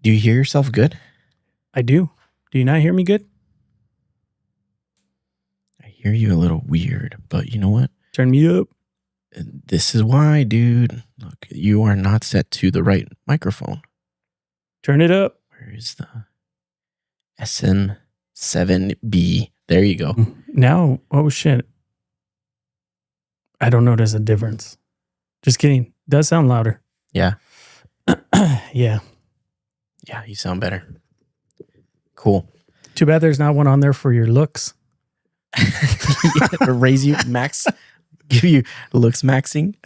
Do you hear yourself good? I do. Do you not hear me good? I hear you a little weird, but you know what? Turn me up. This is why, dude. Look, you are not set to the right microphone. Turn it up. Where is the SN7B? There you go. Now, oh shit. I don't notice a difference. Just kidding. Does sound louder. Yeah. Yeah. Yeah, you sound better. Cool. Too bad there's not one on there for your looks. Raise you, max, give you Looksmaxing.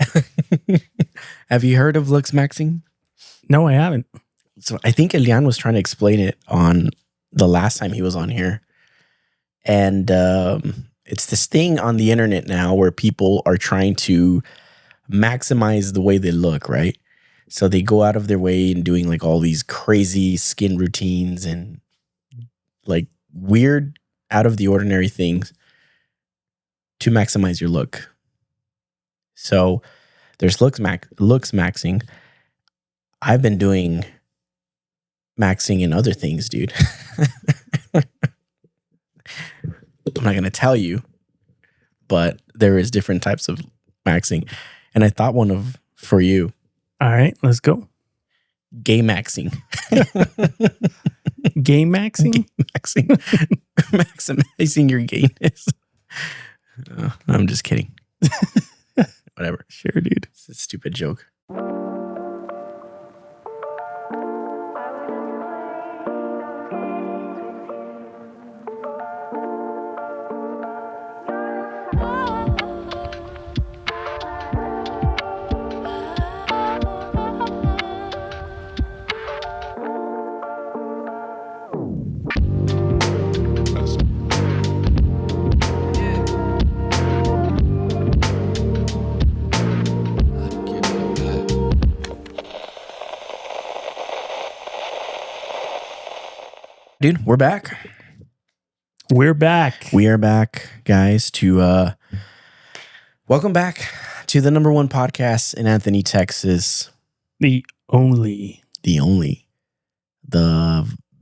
Have you heard of Looksmaxing? No, I haven't. So I think Elian was trying to explain it on the last time he was on here. And it's this thing on the internet now where people are trying to maximize the way they look, right? So they go out of their way and doing like all these crazy skin routines and like weird, out of the ordinary things to maximize your look. So there's Looksmaxing. I've been doing maxing in other things, dude. I'm not going to tell you, but there is different types of maxing. And I thought one of for you. All right, let's go. Gay maxing. Game maxing? Gay maxing. Maximizing your gayness. I'm just kidding. Whatever. Sure, dude. It's a stupid joke. Dude, we're back. We're back. We are back, guys, to welcome back to the number one podcast in Anthony, Texas. The only. The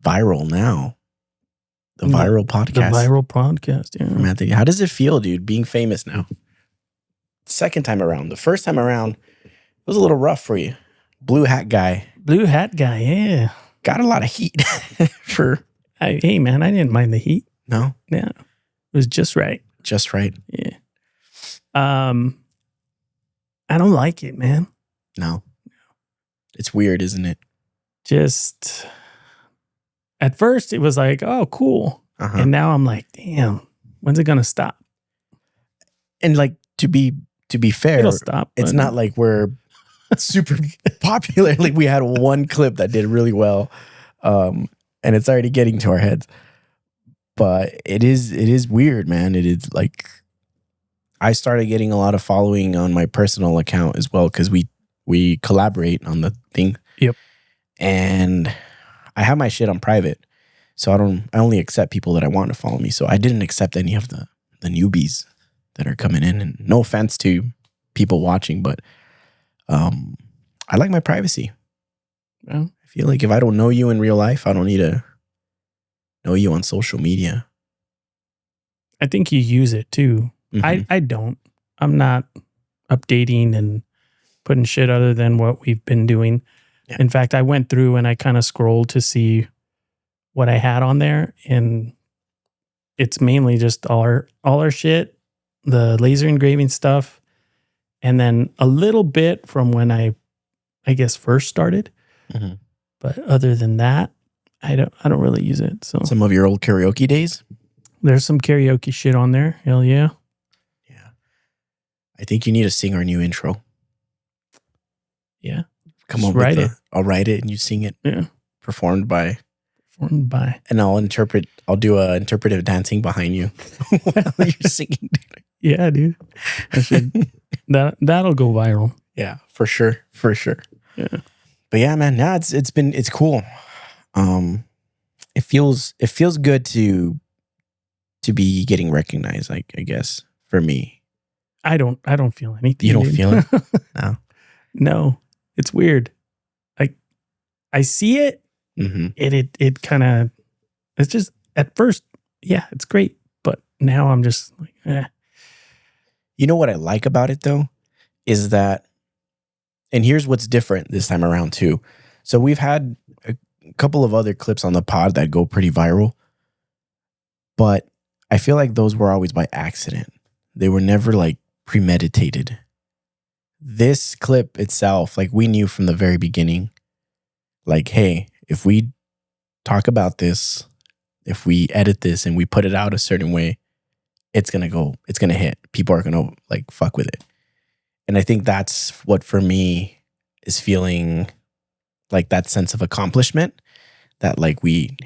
viral now. The viral podcast. The viral podcast, yeah. From Anthony. How does it feel, dude, being famous now? Second time around. The first time around, it was a little rough for you. Blue hat guy. Blue hat guy, yeah. Got a lot of heat for... Hey, man, I didn't mind the heat. No? Yeah. It was just right. Just right. Yeah. I don't like it, man. No. It's weird, isn't it? Just... At first, it was like, oh, cool. Uh-huh. And now I'm like, damn, when's it going to stop? And like, to be fair, it'll stop. It's not like we're super popular. Like we had one clip that did really well. And it's already getting to our heads. But it is weird, man. It is like I started getting a lot of following on my personal account as well because we collaborate on the thing. Yep. And I have my shit on private. So I only accept people that I want to follow me. So I didn't accept any of the newbies that are coming in. And no offense to people watching, but I like my privacy. Well, I feel like if I don't know you in real life, I don't need to know you on social media. I think you use it too. Mm-hmm. I don't. I'm not updating and putting shit other than what we've been doing. Yeah. In fact, I went through and I kind of scrolled to see what I had on there, and it's mainly just all our shit, the laser engraving stuff, and then a little bit from when I guess first started. Mm-hmm. But other than that, I don't really use it. So some of your old karaoke days? There's some karaoke shit on there. Hell yeah. Yeah. I think you need to sing our new intro. Yeah. Come on, write it. I'll write it and you sing it. Yeah. Performed by. And I'll do a interpretive dancing behind you while you're singing. Yeah, dude. That'll go viral. Yeah, for sure. For sure. Yeah. But yeah, man, now it's cool. It feels good to be getting recognized, I guess, for me. I don't feel anything. You don't feel it? No. No. It's weird. Like I see it it kind of, it's just at first, yeah, it's great. But now I'm just like, eh. You know what I like about it though, is that, and here's what's different this time around too. So we've had a couple of other clips on the pod that go pretty viral, but I feel like those were always by accident. They were never like premeditated. This clip itself, like we knew from the very beginning, like, hey, if we talk about this, if we edit this and we put it out a certain way, it's going to hit. People are going to like fuck with it. And I think that's what for me is feeling like that sense of accomplishment, that like we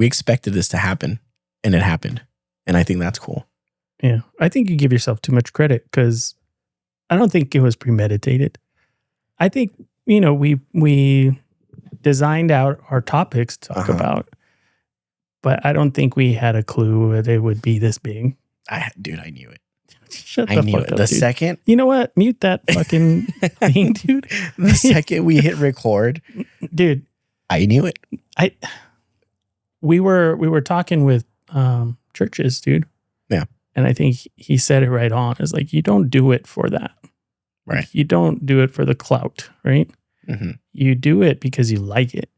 expected this to happen and it happened. And I think that's cool. Yeah. I think you give yourself too much credit because I don't think it was premeditated. I think, we designed out our topics to talk about, but I don't think we had a clue that it would be this big. I knew it. Shut the fuck up, The dude. second, you know what? Mute that fucking thing, dude. The second we hit record, dude, I knew it. We were talking with churches, dude. Yeah. And I think he said it right on. It's like, you don't do it for that. Right. Like, you don't do it for the clout, right? Mm-hmm. You do it because you like it.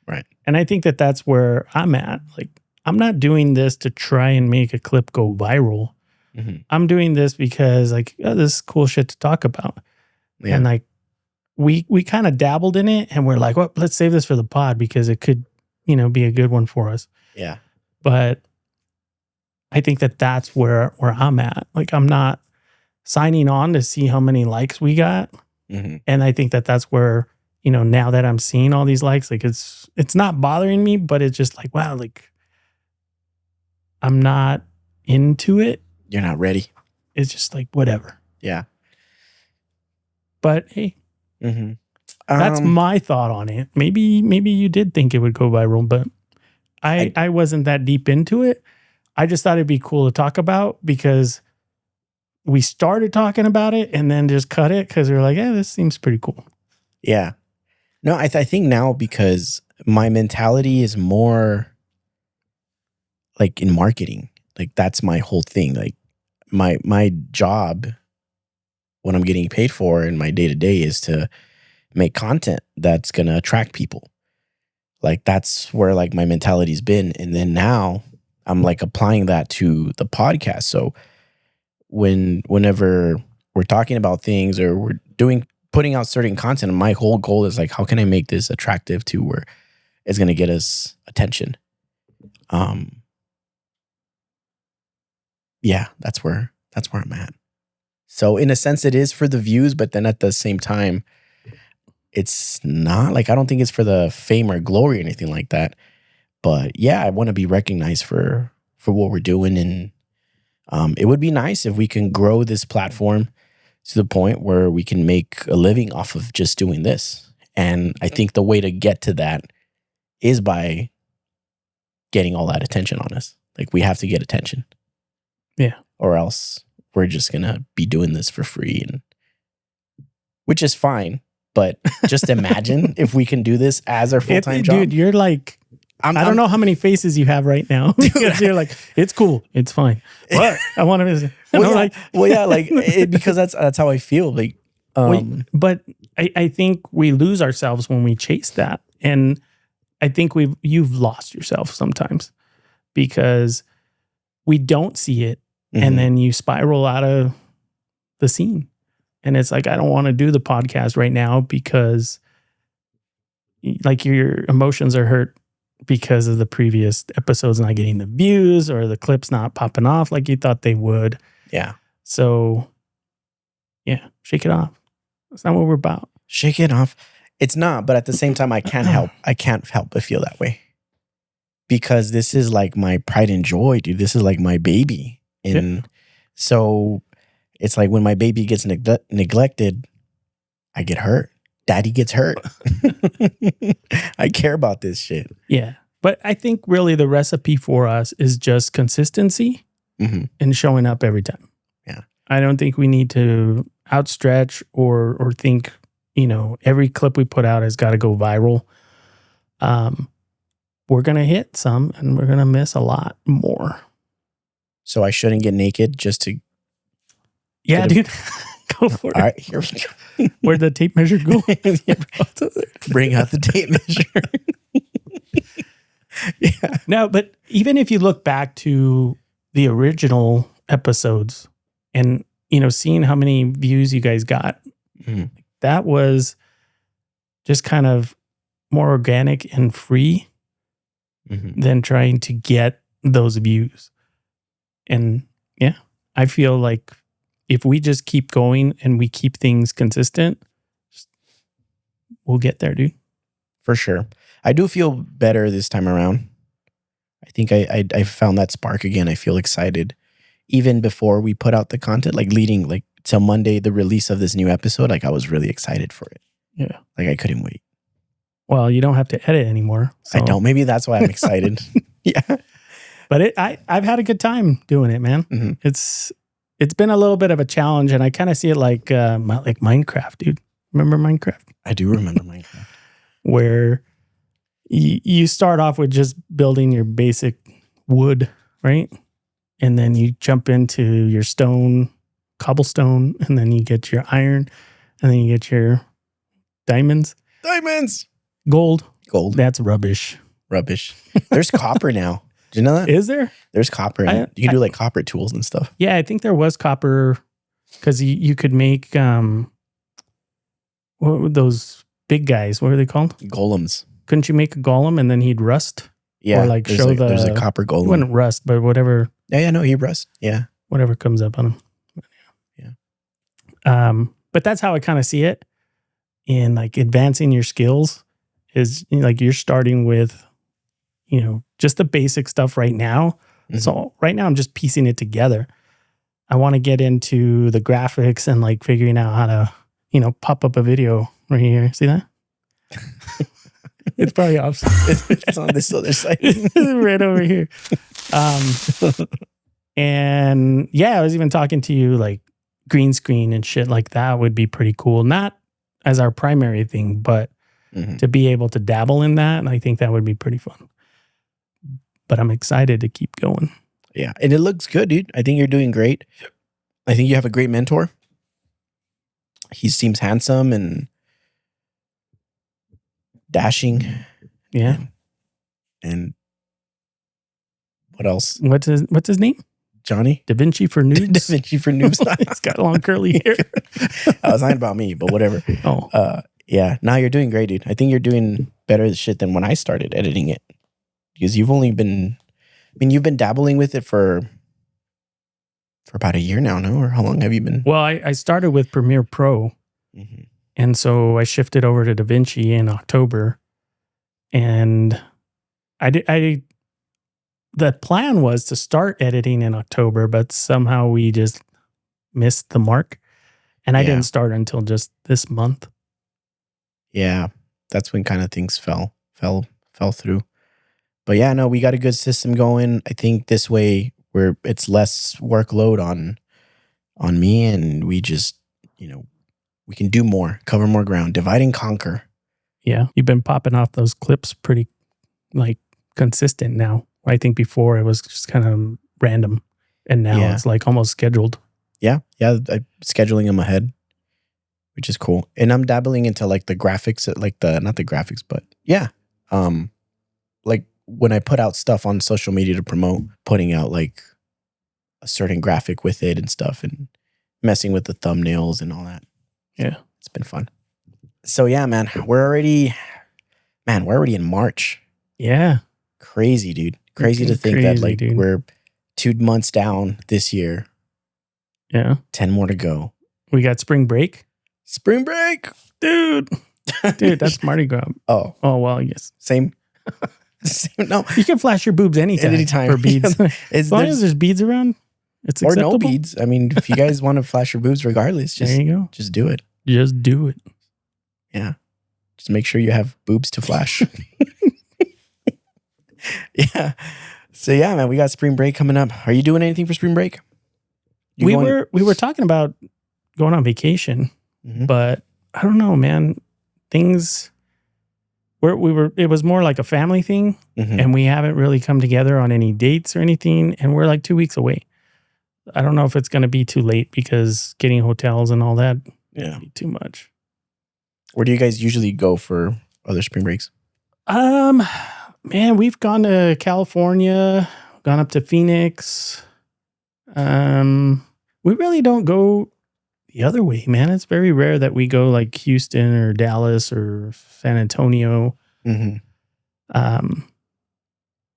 Right. And I think that that's where I'm at. Like, I'm not doing this to try and make a clip go viral. Mm-hmm. I'm doing this because like, oh, this is cool shit to talk about. Yeah. And like, we kind of dabbled in it and we're like, well, let's save this for the pod because it could, be a good one for us. Yeah. But I think that that's where I'm at. Like, I'm not signing on to see how many likes we got. Mm-hmm. And I think that that's where, now that I'm seeing all these likes, like it's not bothering me, but it's just like, wow, like I'm not into it. You're not ready. It's just like, whatever. Yeah. But hey, that's my thought on it. Maybe you did think it would go viral, but I wasn't that deep into it. I just thought it'd be cool to talk about because we started talking about it and then just cut it because we were like, yeah, this seems pretty cool. Yeah. No, I think now because my mentality is more like in marketing. Like that's my whole thing. Like my job, what I'm getting paid for in my day to day is to make content that's going to attract people. Like that's where like my mentality's been. And then now I'm like applying that to the podcast. So whenever we're talking about things or we're putting out certain content, my whole goal is like, how can I make this attractive to where it's going to get us attention? Yeah, that's where I'm at. So in a sense it is for the views, but then at the same time, it's not like, I don't think it's for the fame or glory or anything like that. But yeah, I want to be recognized for what we're doing. And it would be nice if we can grow this platform to the point where we can make a living off of just doing this. And I think the way to get to that is by getting all that attention on us. Like we have to get attention. Yeah. Or else we're just going to be doing this for free, and which is fine. But just imagine if we can do this as our full-time job. Dude, you're like, I don't know how many faces you have right now. Dude, you're like, it's cool. It's fine. What? I want to because that's how I feel. Like, but I think we lose ourselves when we chase that. And I think you've lost yourself sometimes because we don't see it. Mm-hmm. And then you spiral out of the scene. And it's like, I don't want to do the podcast right now because like your emotions are hurt because of the previous episodes not getting the views or the clips not popping off like you thought they would. Yeah. So yeah, shake it off. That's not what we're about. Shake it off. It's not, but at the same time, I can't help but feel that way. Because this is like my pride and joy, dude. This is like my baby. And so it's like when my baby gets neglected, I get hurt. Daddy gets hurt. I care about this shit. Yeah. But I think really the recipe for us is just consistency and showing up every time. Yeah. I don't think we need to outstretch or think, every clip we put out has got to go viral. we're going to hit some and we're going to miss a lot more. So I shouldn't get naked just to... Yeah, dude. Go for it. All right, here we go. Where'd the tape measure go? Bring out the tape measure. Yeah. No, but even if you look back to the original episodes and, seeing how many views you guys got, that was just kind of more organic and free than trying to get those views. And yeah, I feel like if we just keep going and we keep things consistent, we'll get there, dude. For sure. I do feel better this time around. I think I found that spark again. I feel excited. Even before we put out the content, like leading like till Monday, the release of this new episode, like I was really excited for it. Yeah. Like I couldn't wait. Well, you don't have to edit anymore. So. I don't. Maybe that's why I'm excited. Yeah. But I've had a good time doing it, man. Mm-hmm. It's been a little bit of a challenge, and I kind of see it like Minecraft, dude. Remember Minecraft? I do remember Minecraft. Where you start off with just building your basic wood, right? And then you jump into your cobblestone, and then you get your iron, and then you get your diamonds. Gold. That's rubbish. There's copper now. Do you know that? Is there? There's copper. You can do like copper tools and stuff. Yeah, I think there was copper because you could make what were those big guys? What are they called? Golems. Couldn't you make a golem and then he'd rust? Yeah. Or like there's a copper golem. He wouldn't rust, but whatever. Yeah, no, he rust. Yeah. Whatever comes up on him. Yeah. But that's how I kind of see it in like advancing your skills is like you're starting with, just the basic stuff right now. Mm-hmm. So right now I'm just piecing it together. I want to get into the graphics and like figuring out how to, pop up a video right here. See that? It's probably off. It's on this other side. Right over here. And yeah, I was even talking to you like green screen and shit like that would be pretty cool. Not as our primary thing, but to be able to dabble in that. And I think that would be pretty fun. But I'm excited to keep going. Yeah. And it looks good, dude. I think you're doing great. I think you have a great mentor. He seems handsome and dashing. Yeah. And what else? What's his name? Johnny? Da Vinci for noobs. Da Vinci for noobs. He's got long curly hair. I was talking about me, but whatever. Oh. Yeah. Now you're doing great, dude. I think you're doing better shit than when I started editing it. Because you've been dabbling with it for about a year now, no? Or how long have you been? Well, I started with Premiere Pro. Mm-hmm. And so I shifted over to DaVinci in October. And the plan was to start editing in October, but somehow we just missed the mark. And I didn't start until just this month. Yeah. That's when kind of things fell through. But yeah, no, we got a good system going. I think this way it's less workload on me, and we just, we can do more, cover more ground, divide and conquer. Yeah, you've been popping off those clips pretty like consistent now. I think before it was just kind of random, and now it's like almost scheduled. Yeah, I'm scheduling them ahead, which is cool. And I'm dabbling into like the graphics, like not the graphics, but like when I put out stuff on social media to promote, putting out like a certain graphic with it and stuff and messing with the thumbnails and all that. Yeah. It's been fun. So yeah, man, we're already in March. Yeah. Crazy, dude. Crazy to think that like we're 2 months down this year. Yeah. 10 more to go. We got spring break. Dude. Dude, that's Mardi Gras. Oh, well, yes. Same. No, you can flash your boobs anytime for beads. As long as there's beads around, it's acceptable. Or no beads. I mean, if you guys want to flash your boobs regardless, there you go. Just do it. Just do it. Yeah. Just make sure you have boobs to flash. Yeah. So yeah, man, we got spring break coming up. Are you doing anything for spring break? We were talking about going on vacation, but I don't know, man. Things it was more like a family thing, and we haven't really come together on any dates or anything, and we're like 2 weeks away. I don't know if it's going to be too late because getting hotels and all that would be too much. Where do you guys usually go for other spring breaks? Man, we've gone to California, gone up to Phoenix. We really don't go the other way, man. It's very rare that we go like Houston or Dallas or San Antonio.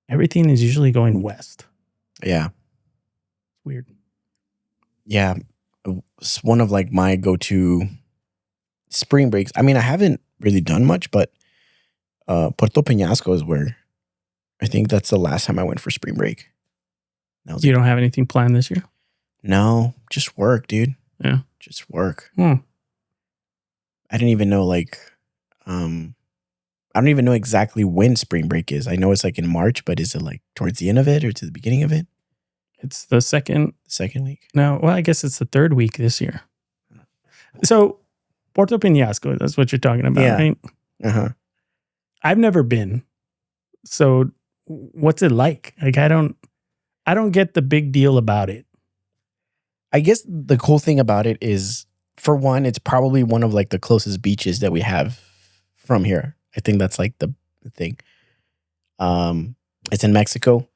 Everything is usually going west. Yeah. Weird. Yeah. It's one of like my go-to spring breaks. I mean, I haven't really done much, but Puerto Peñasco is where I think that's the last time I went for spring break. You don't have anything planned this year? No, just work, dude. Yeah. Just work. I didn't even know I don't even know exactly when spring break is. I know it's like in March, but is it like towards the end of it or to the beginning of it? It's the second week. No, well, I guess it's the third week this year. So Puerto Peñasco, that's what you're talking about, right? I've never been. So what's it like? Like I don't get the big deal about it. I guess the cool thing about it is, for one, it's probably one of like the closest beaches that we have from here. I think that's like the thing. It's in Mexico.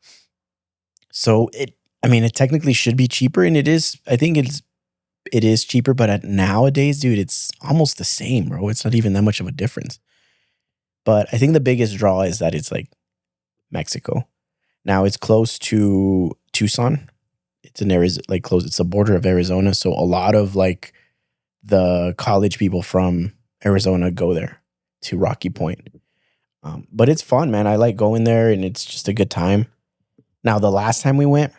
So it technically should be cheaper, and it is. I think it is cheaper, but nowadays, dude, it's almost the same, bro. It's not even that much of a difference. But I think the biggest draw is that it's like Mexico. Now it's close to Tucson. It's in Arizona, like close. It's the border of Arizona, so a lot of like the college people from Arizona go there to Rocky Point. But it's fun, man. I like going there, and it's just a good time. Now, the last time we went,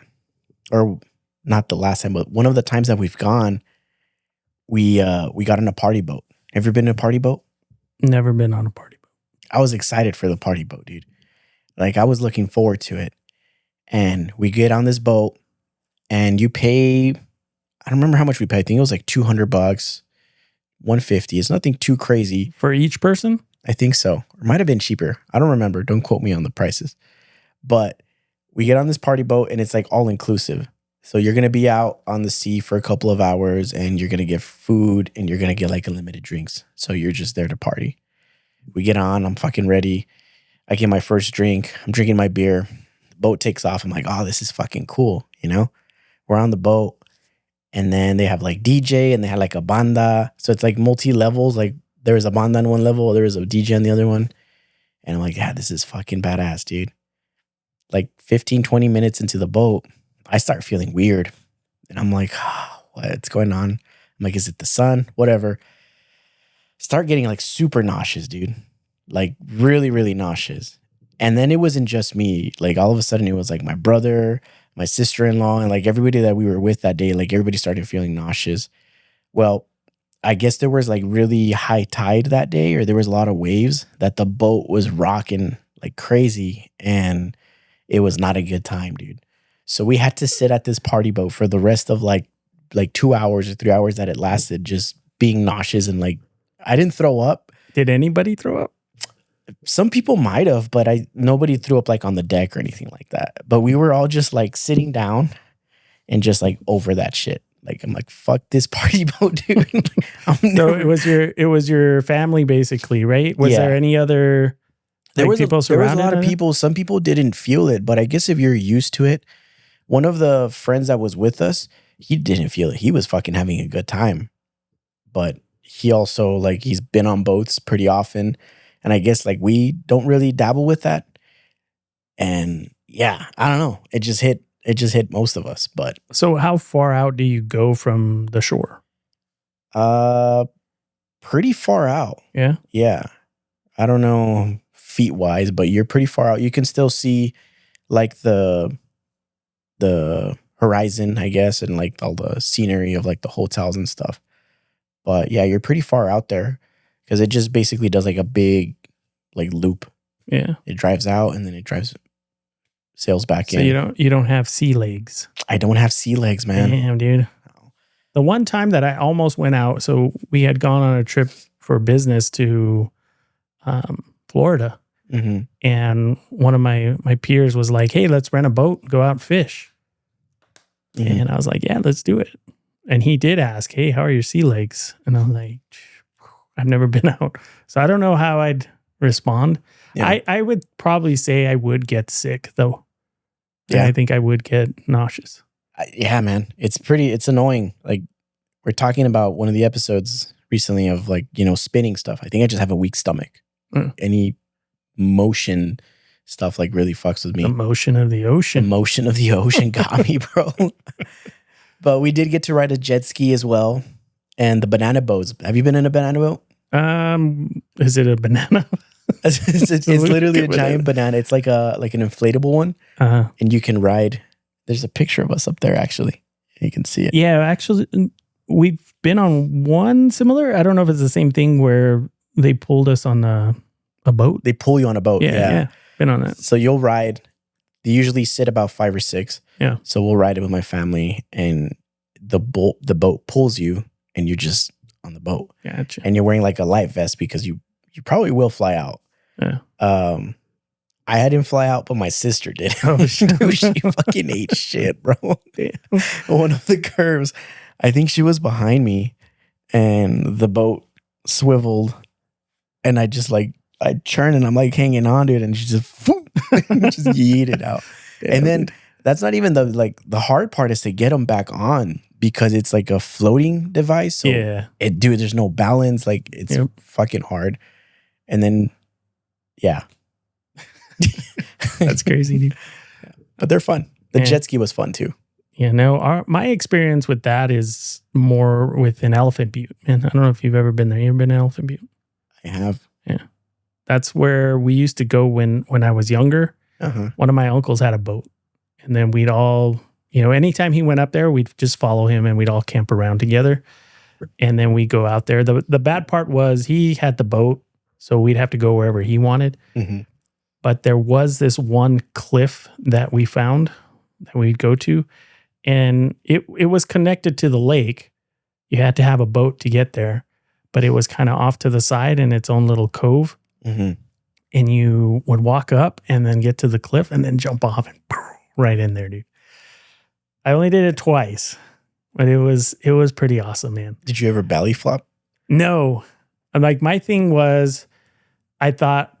or not the last time, but one of the times that we've gone, we got on a party boat. Have you ever been in a party boat? Never been on a party boat. I was excited for the party boat, dude. Like I was looking forward to it. And we get on this boat, and you pay, I don't remember how much we paid. I think it was like $200, $150. It's nothing too crazy. For each person? I think so. It might have been cheaper. I don't remember. Don't quote me on the prices. But we get on this party boat, and it's like all inclusive. So you're going to be out on the sea for a couple of hours, and you're going to get food, and you're going to get like unlimited drinks. So you're just there to party. We get on. I'm fucking ready. I get my first drink. I'm drinking my beer. The boat takes off. I'm like, oh, this is fucking cool. You know, we're on the boat, and then they have like DJ, and they had like a banda. So it's like multi-levels. Like there was a banda on one level. There was a DJ on the other one. And I'm like, yeah, this is fucking badass, dude. Like 15, 20 minutes into the boat, I start feeling weird. And I'm like, oh, what's going on? I'm like, is it the sun? Whatever. Start getting like super nauseous, dude. Like really, really nauseous. And then it wasn't just me. Like all of a sudden it was like my brother, my sister-in-law, and like everybody that we were with that day, like everybody started feeling nauseous. Well, I guess there was like really high tide that day, or there was a lot of waves that the boat was rocking like crazy, and it was not a good time, dude. So we had to sit at this party boat for the rest of like 2 hours or 3 hours that it lasted, just being nauseous, and like I didn't throw up. Did anybody throw up? Some people might have, but nobody threw up like on the deck or anything like that. But we were all just like sitting down and just like over that shit. Like I'm like, fuck this party boat, dude. So it was your family basically, right? Was there any other there was people there was a surrounded? lot of people. Some people didn't feel it, but I guess if you're used to it, one of the friends that was with us, he didn't feel it. He was fucking having a good time. But he also like he's been on boats pretty often. And I guess like we don't really dabble with that. And yeah, I don't know. It just hit most of us. But so how far out do you go from the shore? Pretty far out. Yeah. Yeah. I don't know feet wise, but you're pretty far out. You can still see like the horizon, I guess, and like all the scenery of like the hotels and stuff. But yeah, you're pretty far out there. Because it just basically does like a big like loop. Yeah. It drives out and then it sails back in. So you don't have sea legs. I don't have sea legs, man. Damn, dude. No. The one time that I almost went out, so we had gone on a trip for business to Florida. Mm-hmm. And one of my peers was like, hey, let's rent a boat, go out and fish. Mm-hmm. And I was like, yeah, let's do it. And he did ask, hey, how are your sea legs? And I'm like, I've never been out. So I don't know how I'd respond. Yeah. I would probably say I would get sick, though. Yeah. I think I would get nauseous. Yeah, man. It's annoying. Like, we're talking about one of the episodes recently of like, spinning stuff. I think I just have a weak stomach. Any motion stuff like really fucks with me. The motion of the ocean. The motion of the ocean got me, bro. But we did get to ride a jet ski as well. And the banana boats. Have you been in a banana boat? Is it a banana? It's literally a giant banana. It's like an inflatable one. And you can ride. There's a picture of us up there, actually. You can see it. Yeah, actually, we've been on one similar. I don't know if it's the same thing where they pulled us on a boat. They pull you on a boat. Yeah. Been on that. So you'll ride. They usually sit about 5 or 6. Yeah. So we'll ride it with my family, and the boat pulls you, and you're just on the boat. Gotcha. And you're wearing like a life vest because you probably will fly out. Yeah. I didn't fly out, but my sister did. Oh, she fucking ate shit, bro. Damn. One of the curves, I think she was behind me, and the boat swiveled, and I turned and I'm like hanging on to it, and she just just yeeted out. Damn. And then that's not even the hard part is to get them back on because it's like a floating device. So there's no balance. Like it's fucking hard. And then, yeah. That's crazy, dude. But they're fun. The jet ski was fun too. Yeah, no, my experience with that is more with an Elephant Butte. And I don't know if you've ever been there. You ever been to Elephant Butte? I have. Yeah. That's where we used to go when I was younger. Uh-huh. One of my uncles had a boat. And then we'd all, anytime he went up there, we'd just follow him and we'd all camp around together. And then we'd go out there. The bad part was he had the boat, so we'd have to go wherever he wanted. Mm-hmm. But there was this one cliff that we found that we'd go to. And it was connected to the lake. You had to have a boat to get there. But it was kind of off to the side in its own little cove. Mm-hmm. And you would walk up and then get to the cliff and then jump off and right in there, dude. I only did it twice, but it was pretty awesome, man. Did you ever belly flop? No. Like my thing was, I thought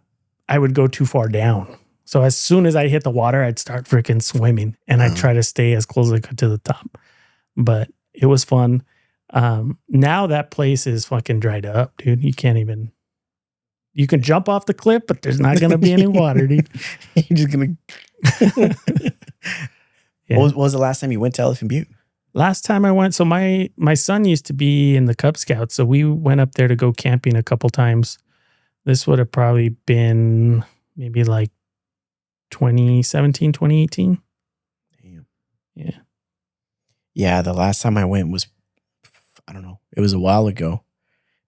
I would go too far down. So as soon as I hit the water, I'd start freaking swimming and I'd try to stay as close as I could to the top. But it was fun. Now that place is fucking dried up, dude. You can jump off the cliff, but there's not going to be any water, dude. You're just going to... Yeah. What was the last time you went to Elephant Butte? Last time I went, so my son used to be in the Cub Scouts, so we went up there to go camping a couple times. This would have probably been maybe like 2017, 2018. Damn. Yeah. Yeah, the last time I went was, I don't know, it was a while ago.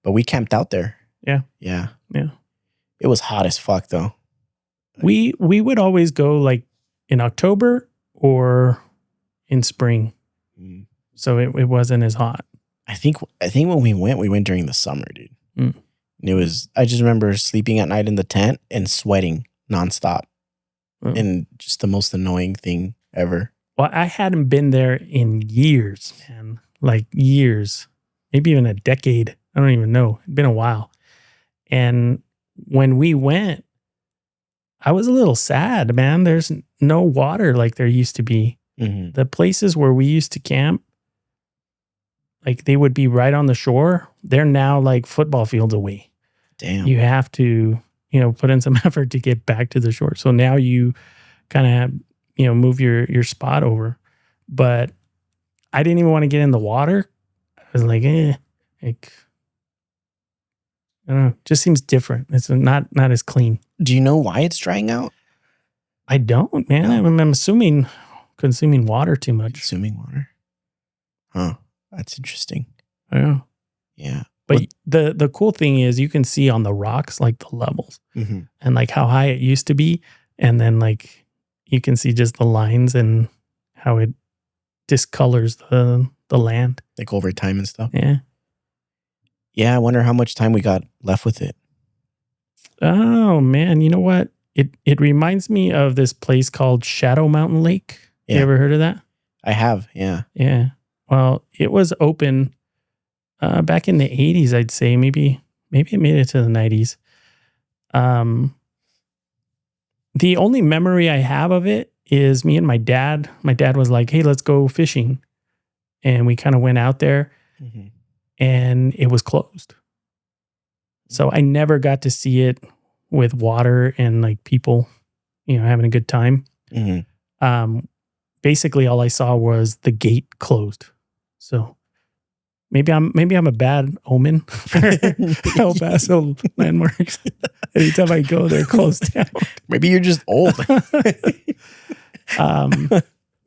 But we camped out there. Yeah. Yeah. Yeah. It was hot as fuck, though. We would always go like in October or in spring. Mm. So it wasn't as hot. I think when we went during the summer, dude. Mm. And I just remember sleeping at night in the tent and sweating nonstop. And just the most annoying thing ever. Well, I hadn't been there in years, man. Like years. Maybe even a decade. I don't even know. It'd been a while. And when we went, I was a little sad, man. There's no water like there used to be. Mm-hmm. The places where we used to camp, like they would be right on the shore. They're now like football fields away. Damn. You have to, put in some effort to get back to the shore. So now you kind of, move your spot over. But I didn't even want to get in the water. I was like, I don't know. Just seems different. It's not as clean. Do you know why it's drying out? I don't, man. I'm assuming consuming water too much. Consuming water? Huh. That's interesting. Yeah. Yeah. But the cool thing is you can see on the rocks like the levels and like how high it used to be. And then like you can see just the lines and how it discolors the land. Like over time and stuff? Yeah. Yeah, I wonder how much time we got left with it. Oh man, you know what? It reminds me of this place called Shadow Mountain Lake. Yeah. You ever heard of that? I have, yeah. Yeah. Well, it was open back in the 80s, I'd say. Maybe it made it to the 90s. The only memory I have of it is me and my dad. My dad was like, "Hey, let's go fishing." And we kind of went out there and it was closed. So I never got to see it with water and like people, having a good time. Basically all I saw was the gate closed. So maybe I'm a bad omen for El Paso landmarks. Anytime I go, they're closed down. Maybe you're just old.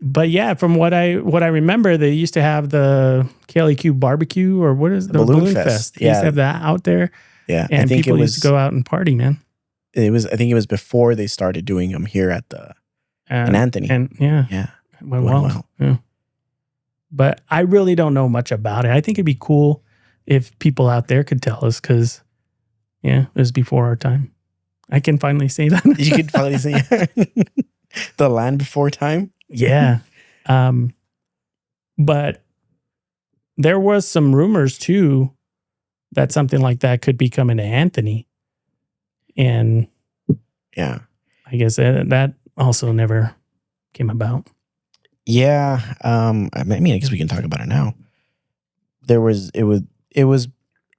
But yeah, from what I remember, they used to have the KLEQ barbecue, or what is the Balloon Fest? They used to have that out there. Yeah, and people used to go out and party, man. I think it was before they started doing them here at the in Anthony. And yeah, it went well. Yeah. But I really don't know much about it. I think it'd be cool if people out there could tell us, because it was before our time. I can finally say that. You can finally say the land before time. Yeah. But there was some rumors too that something like that could be coming to Anthony. And yeah, I guess that also never came about. Yeah. I mean, I guess we can talk about it now. It was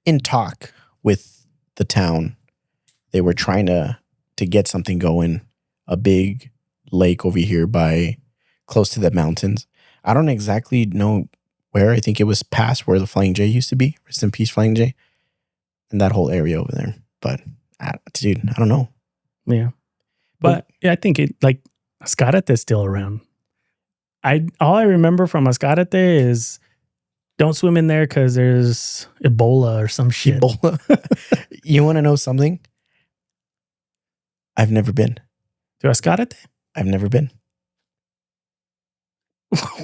in talk with the town. They were trying to get something going, a big lake over here by close to the mountains. I don't exactly know where. I think it was past where the Flying J used to be. Rest in peace, Flying J. And that whole area over there. But dude, I don't know. Yeah. But I think it, like, Ascarate is still around. All I remember from Ascarate is don't swim in there because there's Ebola or some shit. Ebola. You want to know something? I've never been. To Ascarate? I've never been.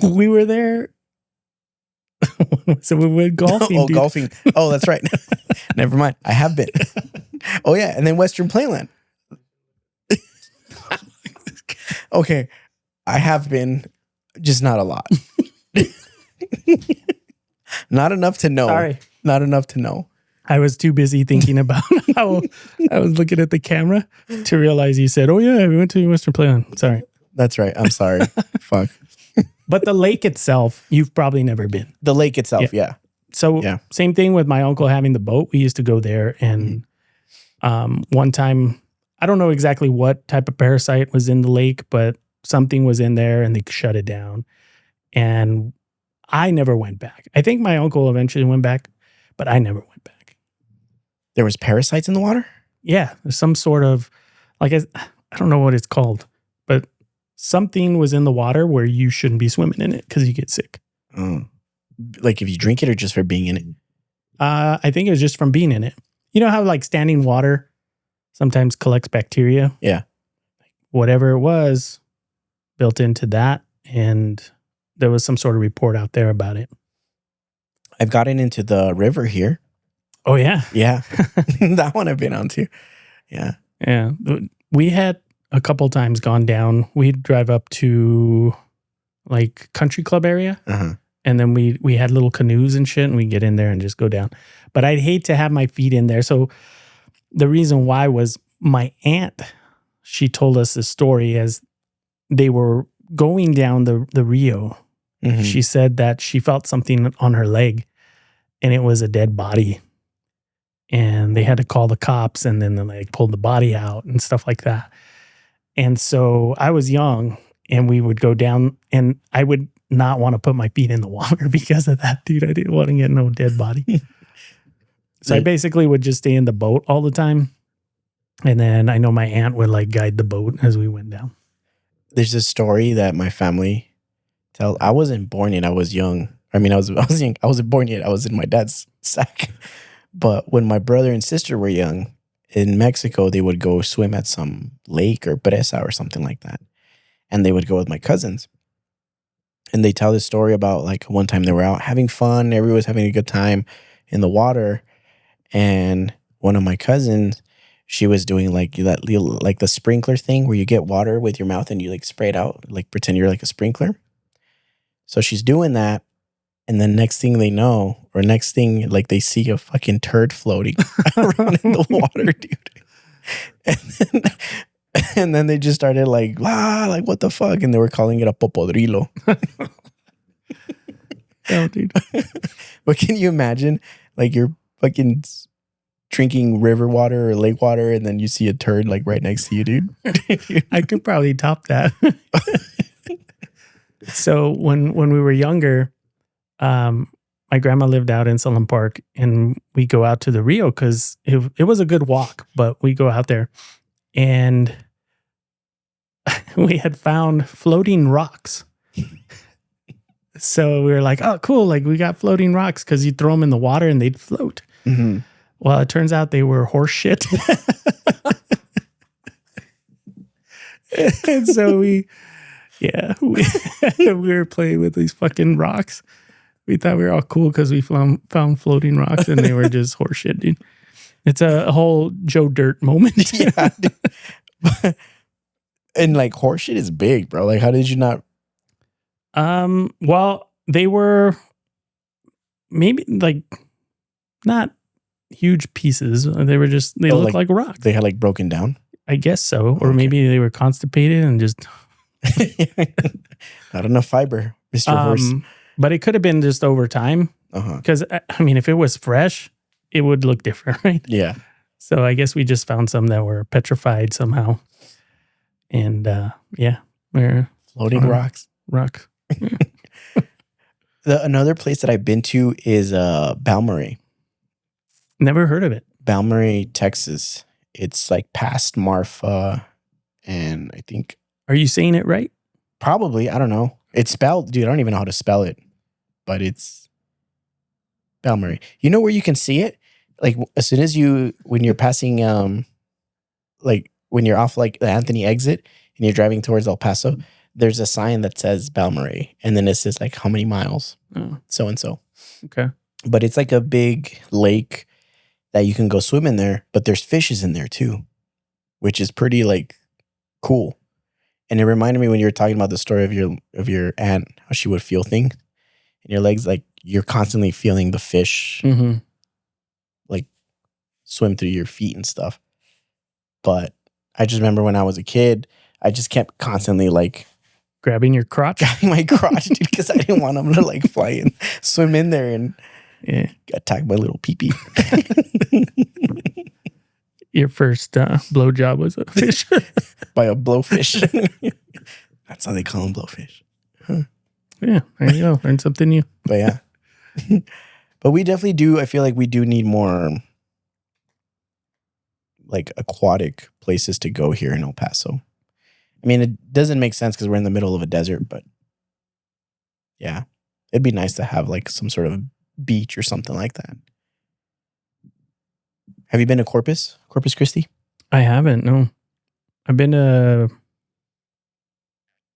We were there. So we went golfing. Oh, dude. Golfing. Oh, that's right. Never mind. I have been. Oh, yeah. And then Western Playland. Okay. I have been, just not a lot. Not enough to know. Sorry. Not enough to know. I was too busy thinking about how I was looking at the camera to realize you said, "Oh yeah, we went to Western Playland." Sorry. That's right. I'm sorry. Fuck. But the lake itself, you've probably never been. The lake itself, yeah. So same thing with my uncle having the boat. We used to go there, and one time, I don't know exactly what type of parasite was in the lake, but something was in there and they shut it down. And I never went back. I think my uncle eventually went back, but I never went back. There was parasites in the water? Yeah. There's some sort of, like, I don't know what it's called, but something was in the water where you shouldn't be swimming in it because you get sick. Like if you drink it or just for being in it? I think it was just from being in it. You know how like standing water sometimes collects bacteria? Yeah. Whatever it was built into that. And there was some sort of report out there about it. I've gotten into the river here. Oh, yeah. Yeah. That one I've been on too. Yeah. Yeah. We had a couple times gone down. We'd drive up to like country club area. And then we had little canoes and shit, and we'd get in there and just go down. But I'd hate to have my feet in there. So the reason why was my aunt, she told us this story as they were going down the Rio. She said that she felt something on her leg, and it was a dead body. And they had to call the cops, and then they like pulled the body out and stuff like that. And so I was young, and we would go down, and I would not want to put my feet in the water because of that, dude. I didn't want to get no dead body. So I basically would just stay in the boat all the time. And then I know my aunt would like guide the boat as we went down. There's a story that my family tells. I wasn't born yet. I was young. I mean, I was young. I wasn't born yet. I was in my dad's sack. But when my brother and sister were young, in Mexico, they would go swim at some lake or presa or something like that. And they would go with my cousins. And they tell this story about like one time they were out having fun. Everyone was having a good time in the water. And one of my cousins she was doing like that little, like the sprinkler thing where you get water with your mouth and you like spray it out, like pretend you're like a sprinkler. So she's doing that. And then next thing they know, or next thing, like they see a fucking turd floating around in the water, dude. And then they just started like, like what the fuck? And they were calling it a Popo Rilo. Oh, dude. But can you imagine, like you're fucking drinking river water or lake water, and then you see a turd like right next to you, dude? I could probably top that. So when we were younger, my grandma lived out in Sunland Park, and we go out to the Rio because it was a good walk, but we go out there, and we had found floating rocks. So we were like, oh, cool. Like we got floating rocks because you throw them in the water and they'd float. Mm-hmm. Well, it turns out they were horse shit. And so we were playing with these fucking rocks. We thought we were all cool because we found floating rocks, and they were just horse shit, dude. It's a whole Joe Dirt moment. Yeah, dude. And like horse shit is big, bro. Like how did you not? Well, they were maybe like not huge pieces. They were just, they looked like rocks. They had like broken down? I guess so. Or maybe they were constipated and just not enough fiber, Mr. Horse. But it could have been just over time. Because I mean, if it was fresh, it would look different, right? Yeah. So I guess we just found some that were petrified somehow. And we're floating rocks. Another place that I've been to is Balmorhea. Never heard of it. Balmorhea, Texas. It's like past Marfa, and I think. Are you saying it right? Probably. I don't know. It's spelled, dude. I don't even know how to spell it, but it's Balmorhea. You know where you can see it? Like as soon as when you're passing, like when you're off like the Anthony exit and you're driving towards El Paso, there's a sign that says Balmorhea, and then it says like how many miles, so and so. Okay, but it's like a big lake that you can go swim in there, but there's fishes in there too, which is pretty like cool. And it reminded me when you were talking about the story of your aunt, how she would feel things in your legs, like you're constantly feeling the fish, like swim through your feet and stuff. But I just remember when I was a kid, I just kept constantly like grabbing your crotch, grabbing my crotch, dude, because I didn't want them to like fly and swim in there and attack my little pee-pee. Your first blowjob was a fish. By a blowfish. That's how they call them, blowfish. Huh. Yeah, there you go. Learn something new. But yeah. But we definitely do. I feel like we do need more like aquatic places to go here in El Paso. I mean, it doesn't make sense because we're in the middle of a desert, but yeah, it'd be nice to have like some sort of beach or something like that. Have you been to Corpus Christi? I haven't, no. I've been to,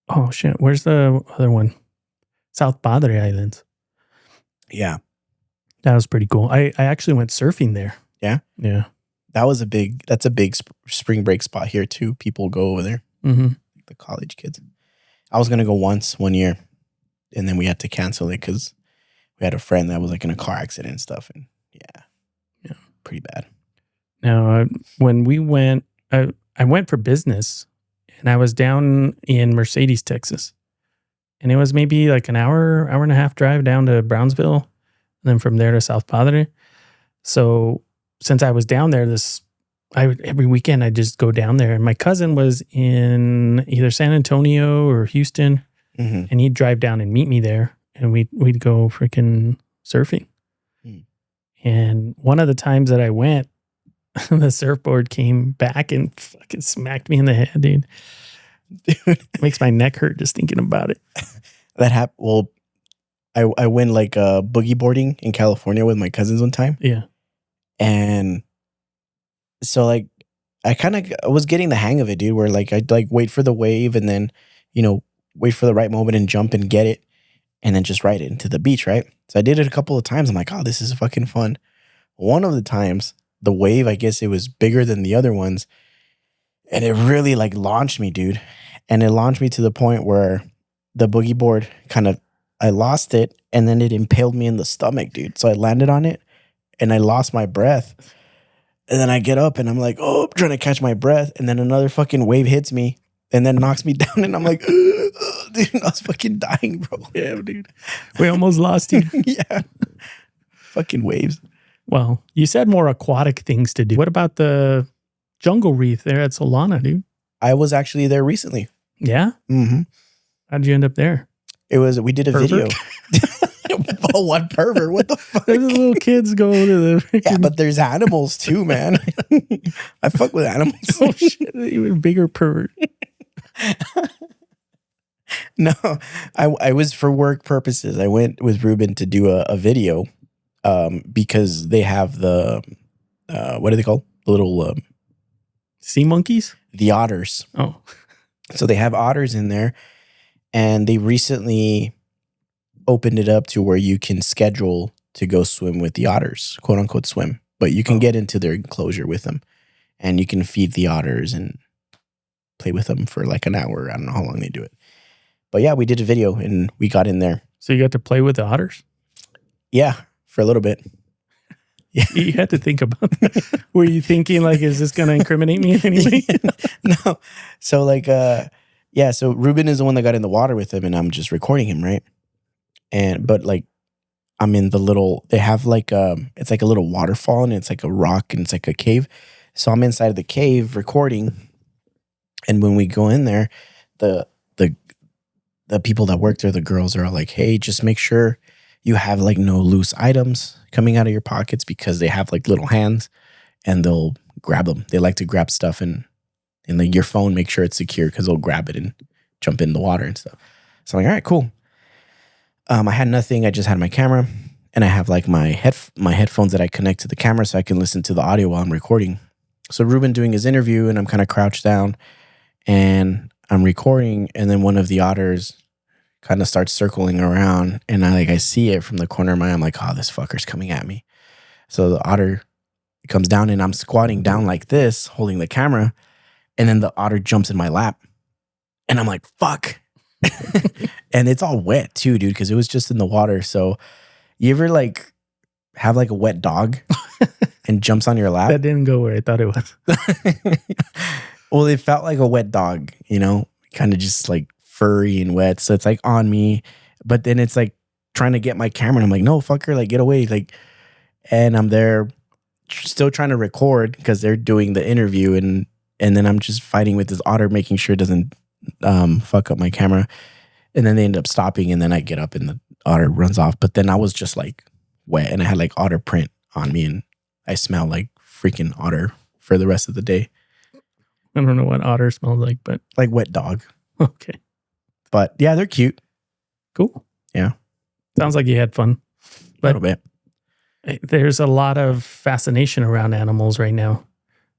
oh shit, where's the other one? South Padre Islands. Yeah. That was pretty cool. I actually went surfing there. Yeah? Yeah. That's a big spring break spot here too. People go over there. Mm-hmm. The college kids. I was going to go one year, and then we had to cancel it because we had a friend that was like in a car accident and stuff. And yeah, pretty bad. Now, when we went, I went for business, and I was down in Mercedes, Texas. And it was maybe like an hour and a half drive down to Brownsville, and then from there to South Padre. So since I was down there, every weekend I just go down there. And my cousin was in either San Antonio or Houston, and he'd drive down and meet me there, and we'd go freaking surfing. And one of the times that I went, the surfboard came back and fucking smacked me in the head, dude. It makes my neck hurt just thinking about it. That happened. Well, I went like boogie boarding in California with my cousins one time. Yeah. And so like I kind of was getting the hang of it, dude, where like I'd like wait for the wave and then, wait for the right moment and jump and get it and then just ride it into the beach, right? So I did it a couple of times. I'm like, oh, this is fucking fun. One of the times, the wave, I guess it was bigger than the other ones. And it really like launched me, dude. And it launched me to the point where the boogie board I lost it, and then it impaled me in the stomach, dude. So I landed on it and I lost my breath. And then I get up and I'm like, oh, I'm trying to catch my breath. And then another fucking wave hits me and then knocks me down. And I'm like, dude, I was fucking dying, bro. Yeah, dude. We almost lost you. Yeah. Fucking waves. Well, you said more aquatic things to do. What about the jungle reef there at Solana, dude? I was actually there recently. Yeah? Mm-hmm. How'd you end up there? We did a video. Oh, what pervert? What the fuck? There's little kids go to the... Yeah, but there's animals too, man. I fuck with animals. Oh, shit. Even bigger pervert. No, I was for work purposes. I went with Ruben to do a video because they have the, what are they called? The little... sea monkeys? The otters. Oh. So they have otters in there, and they recently opened it up to where you can schedule to go swim with the otters, quote unquote swim. But you can get into their enclosure with them, and you can feed the otters and play with them for like an hour. I don't know how long they do it. But yeah, we did a video and we got in there. So you got to play with the otters? Yeah, for a little bit. Yeah. You had to think about that. Were you thinking like, is this going to incriminate me in any way? No. So like, yeah, so Ruben is the one that got in the water with him, and I'm just recording him, right? But like, I'm in the little, they have like, it's like a little waterfall, and it's like a rock, and it's like a cave. So I'm inside of the cave recording. And when we go in there, the people that work there, the girls are all like, hey, just make sure you have like no loose items coming out of your pockets, because they have like little hands and they'll grab them. They like to grab stuff and like your phone, make sure it's secure, because they'll grab it and jump in the water and stuff. So I'm like, all right, cool. I had nothing. I just had my camera, and I have like my headphones that I connect to the camera so I can listen to the audio while I'm recording. So Ruben doing his interview, and I'm kind of crouched down and I'm recording, and then one of the otters kind of starts circling around, and I see it from the corner of my eye. I'm like, oh, this fucker's coming at me. So the otter comes down, and I'm squatting down like this, holding the camera, and then the otter jumps in my lap, and I'm like, fuck. And it's all wet too, dude, because it was just in the water. So you ever like have like a wet dog and jumps on your lap? That didn't go where I thought it was. Well, it felt like a wet dog, you know, kind of just like furry and wet. So it's like on me, but then it's like trying to get my camera, and I'm like, no, fucker, like get away. Like, and I'm there still trying to record because they're doing the interview, and then I'm just fighting with this otter, making sure it doesn't fuck up my camera. And then they end up stopping, and then I get up and the otter runs off. But then I was just like wet, and I had like otter print on me, and I smell like freaking otter for the rest of the day. I don't know what otter smells like, but like wet dog. Okay. But yeah, they're cute. Cool. Yeah. Sounds like you had fun. But a little bit. There's a lot of fascination around animals right now.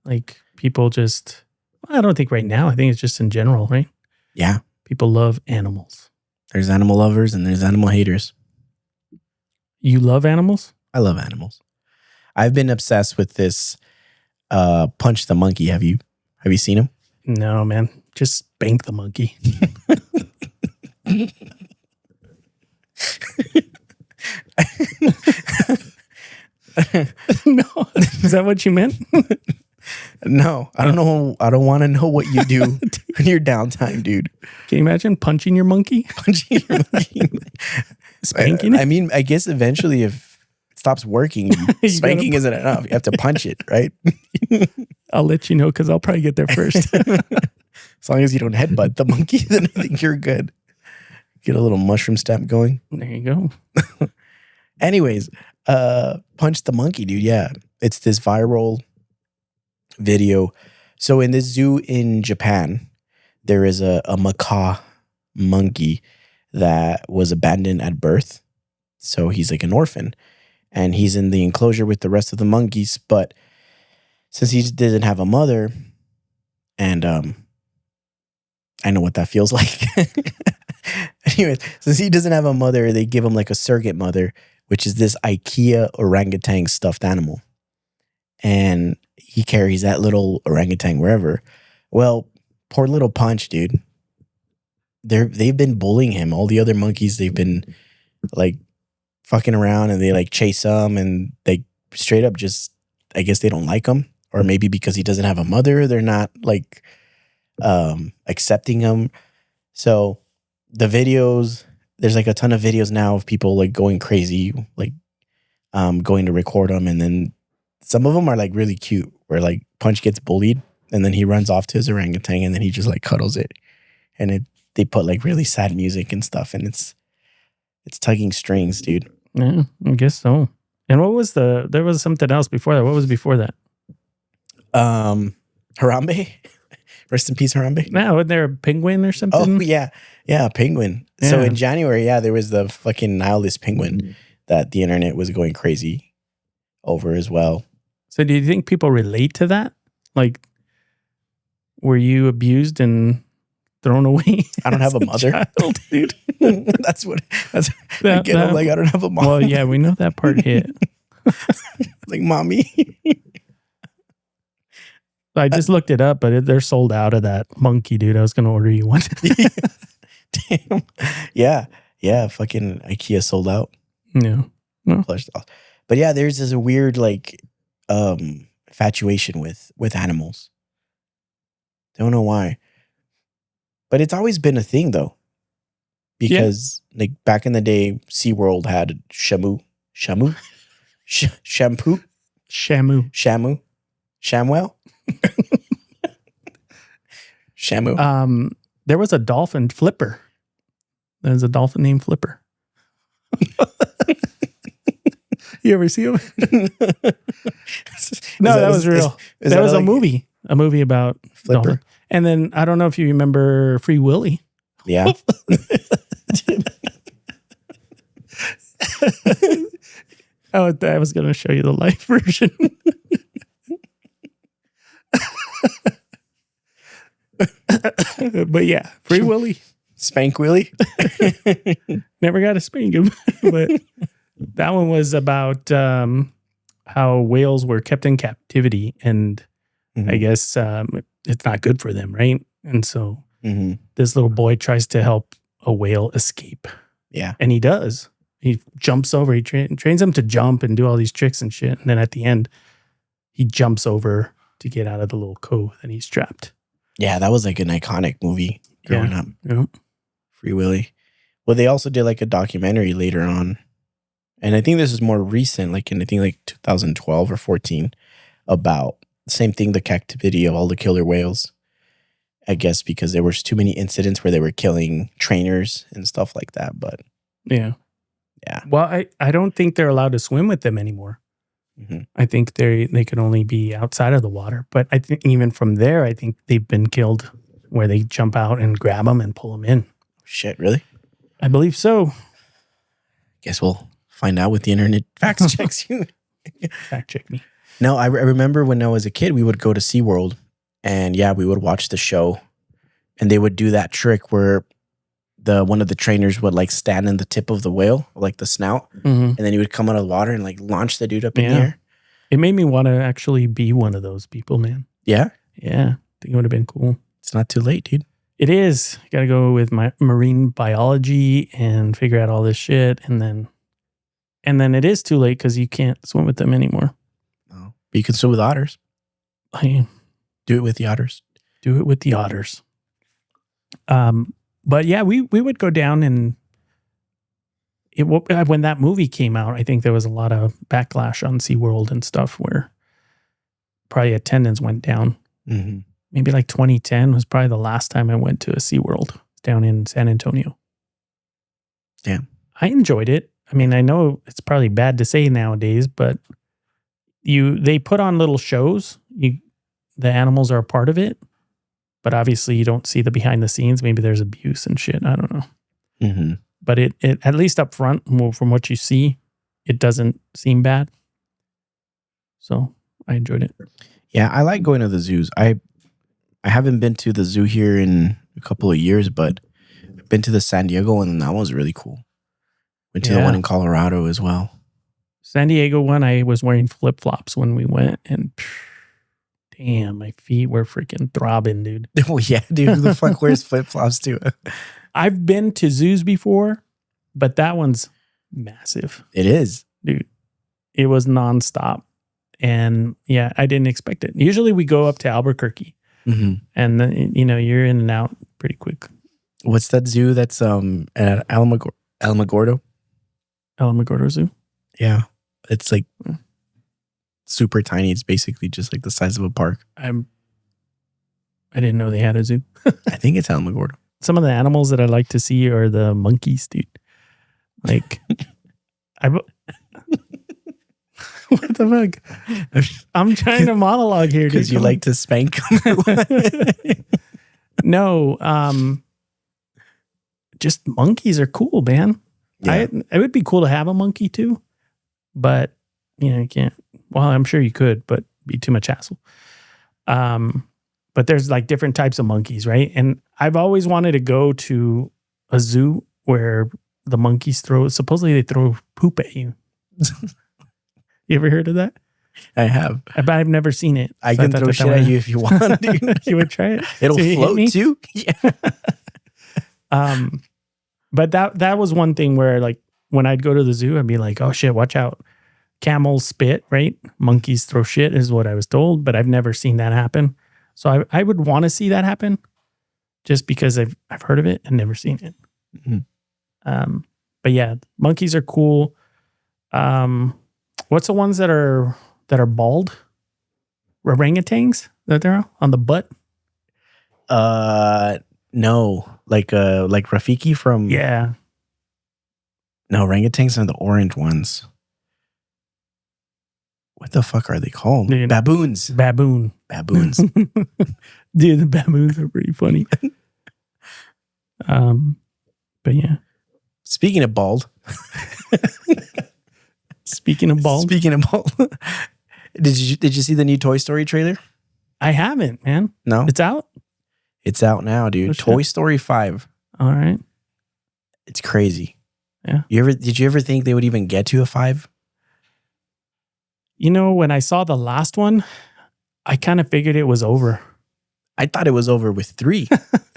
Like people just, I don't think right now. I think it's just in general, right? Yeah. People love animals. There's animal lovers and there's animal haters. You love animals? I love animals. I've been obsessed with this Punch the Monkey. Have you seen him? No, man. Just spank the monkey. No. Is that what you meant? No, I don't know. I don't want to know what you do in your downtime, dude. Can you imagine punching your monkey? Punching your monkey. Spanking it? I mean, I guess eventually if it stops working, spanking isn't enough. You have to punch it, right? I'll let you know because I'll probably get there first. As long as you don't headbutt the monkey, then I think you're good. Get a little mushroom step going. There you go. Anyways, Punch the Monkey, dude. Yeah, it's this viral video. So in this zoo in Japan, there is a macaw monkey that was abandoned at birth. So he's like an orphan, and he's in the enclosure with the rest of the monkeys. But since he doesn't have a mother, and I know what that feels like. Anyways, since he doesn't have a mother, they give him like a surrogate mother, which is this IKEA orangutan stuffed animal. and he carries that little orangutan wherever. Well, poor little Punch, dude. They've been bullying him. All the other monkeys, they've been like fucking around, and they like chase him, and they straight up just, I guess they don't like him, or maybe because he doesn't have a mother, they're not like accepting him. So the videos, there's like a ton of videos now of people like going crazy, like going to record them, and then some of them are like really cute, where like Punch gets bullied, and then he runs off to his orangutan, and then he just like cuddles it, and they put like really sad music and stuff, and it's tugging strings, dude. Yeah, I guess so. And there was something else before that. What was before that? Harambe. Rest in peace, Harambe. No, wasn't there a penguin or something? Oh yeah, penguin. Yeah. So in January, there was the fucking nihilist penguin that the internet was going crazy over as well. So do you think people relate to that? Like, were you abused and thrown away? I don't have a mother, child, dude. that's I get. I'm like, I don't have a mom. Well, yeah, we know that part hit. Like, mommy. I just looked it up, but they're sold out of that monkey, dude. I was going to order you one. Damn. Yeah. Fucking IKEA sold out. No. But yeah, there's this weird like infatuation with animals. Don't know why. But it's always been a thing though. Because like back in the day, SeaWorld had Shamu. Shampoo? Shamu. Shamwell? Shamu. There was a dolphin Flipper. There's a dolphin named Flipper. You ever see him? No, that was real. That was a movie. A movie about Flipper. Dolphin. And then I don't know if you remember Free Willy. Yeah. I was going to show you the live version. But yeah, Free Willy. Spank Willy. Never got to spank him. But that one was about how whales were kept in captivity. And I guess it's not good for them, right? And so this little boy tries to help a whale escape. Yeah. And he does. He jumps over. He trains him to jump and do all these tricks and shit. And then at the end, he jumps over to get out of the little cove and he's trapped. Yeah, that was like an iconic movie growing up. Yeah. Free Willy. Well, they also did like a documentary later on. And I think this is more recent, like in I think like 2012 or 14, about the same thing, the captivity of all the killer whales. I guess because there was too many incidents where they were killing trainers and stuff like that. But yeah. Yeah. Well, I don't think they're allowed to swim with them anymore. I think they can only be outside of the water. But I think even from there, I think they've been killed where they jump out and grab them and pull them in. Shit, really? I believe so. Guess we'll find out with the internet fact checks you. Fact check me. No, I remember when I was a kid, we would go to SeaWorld and we would watch the show and they would do that trick where one of the trainers would like stand in the tip of the whale, like the snout, and then he would come out of the water and like launch the dude up in the air. It made me want to actually be one of those people, man. Yeah? Yeah. I think it would have been cool. It's not too late, dude. It is. Got to go with my marine biology and figure out all this shit. And then it is too late because you can't swim with them anymore. Oh. But you can swim with otters. Do it with the otters. Do it with the otters. But yeah, we would go down and when that movie came out, I think there was a lot of backlash on SeaWorld and stuff where probably attendance went down. Maybe like 2010 was probably the last time I went to a SeaWorld down in San Antonio. Damn. I enjoyed it. I mean, I know it's probably bad to say nowadays, but they put on little shows. The animals are a part of it. But obviously, you don't see the behind the scenes. Maybe there's abuse and shit. I don't know. But it at least up front, from what you see, it doesn't seem bad. So I enjoyed it. Yeah, I like going to the zoos. I haven't been to the zoo here in a couple of years, but I've been to the San Diego one, and that was really cool. Went to the one in Colorado as well. San Diego one, I was wearing flip flops when we went, and damn, my feet were freaking throbbing, dude. Oh yeah, dude. Who the fuck wears flip flops too? I've been to zoos before, but that one's massive. It is, dude. It was nonstop, and yeah, I didn't expect it. Usually, we go up to Albuquerque, and then you're in and out pretty quick. What's that zoo that's at Alamogordo? Alamogordo Zoo. Yeah, it's like super tiny. It's basically just like the size of a park. I didn't know they had a zoo. I think it's Alamogordo. Some of the animals that I like to see are the monkeys, dude. Like, what the fuck? I'm trying to monologue here because you like to spank them. No, just monkeys are cool, man. Yeah. It would be cool to have a monkey too, but you can't. Well, I'm sure you could, but be too much hassle. But there's like different types of monkeys, right? And I've always wanted to go to a zoo where the monkeys supposedly they throw poop at you. You ever heard of that? I have. But I've never seen it. I can throw shit at you if you want, dude. You would try it? It'll float too? Yeah. But that was one thing where like when I'd go to the zoo, I'd be like, oh shit, watch out. Camels spit, right? Monkeys throw shit is what I was told, but I've never seen that happen. So I would want to see that happen just because I've heard of it and never seen it. Mm-hmm. But yeah, monkeys are cool. What's the ones that are bald? Orangutans that they're on the butt? No, like Rafiki from No, orangutans are the orange ones. What the fuck are they called? Dude, baboons. Baboons. Dude, the baboons are pretty funny. But yeah. Speaking of bald. Speaking of bald. Did you see the new Toy Story trailer? I haven't, man. No? It's out? It's out now, dude. Toy Story 5. All right. It's crazy. Yeah. Did you ever think they would even get to a 5? When I saw the last one, I kind of figured it was over. I thought it was over with 3.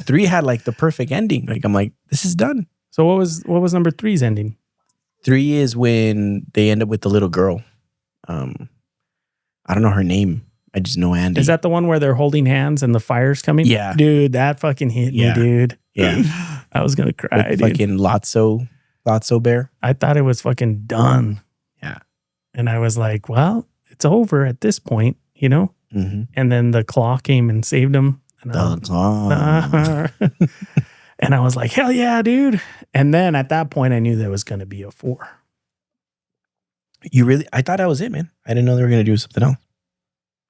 3 had like the perfect ending. Like I'm like, this is done. So what was number 3's ending? 3 is when they end up with the little girl. I don't know her name. I just know Andy. Is that the one where they're holding hands and the fire's coming? Yeah. Dude, that fucking hit me, dude. Yeah. I was going to cry, with dude. Fucking Lotso Bear. I thought it was fucking done. Yeah. And I was like, well, it's over at this point, Mm-hmm. And then the claw came and saved him. And and I was like, hell yeah, dude. And then at that point, I knew there was going to be a 4. I thought that was it, man. I didn't know they were going to do something else.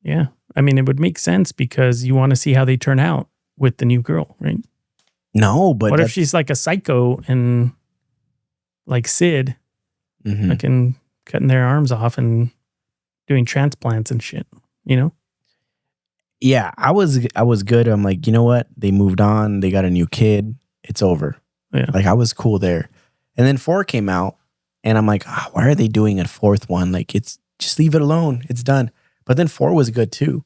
Yeah. I mean, it would make sense because you want to see how they turn out with the new girl, right? No, but what if she's like a psycho and like Sid, fucking cutting their arms off and doing transplants and shit, Yeah, I was good. I'm like, you know what? They moved on. They got a new kid. It's over. Yeah. Like I was cool there. And then 4 came out and I'm like, why are they doing a 4th one? Like it's just leave it alone. It's done. But then 4 was good too.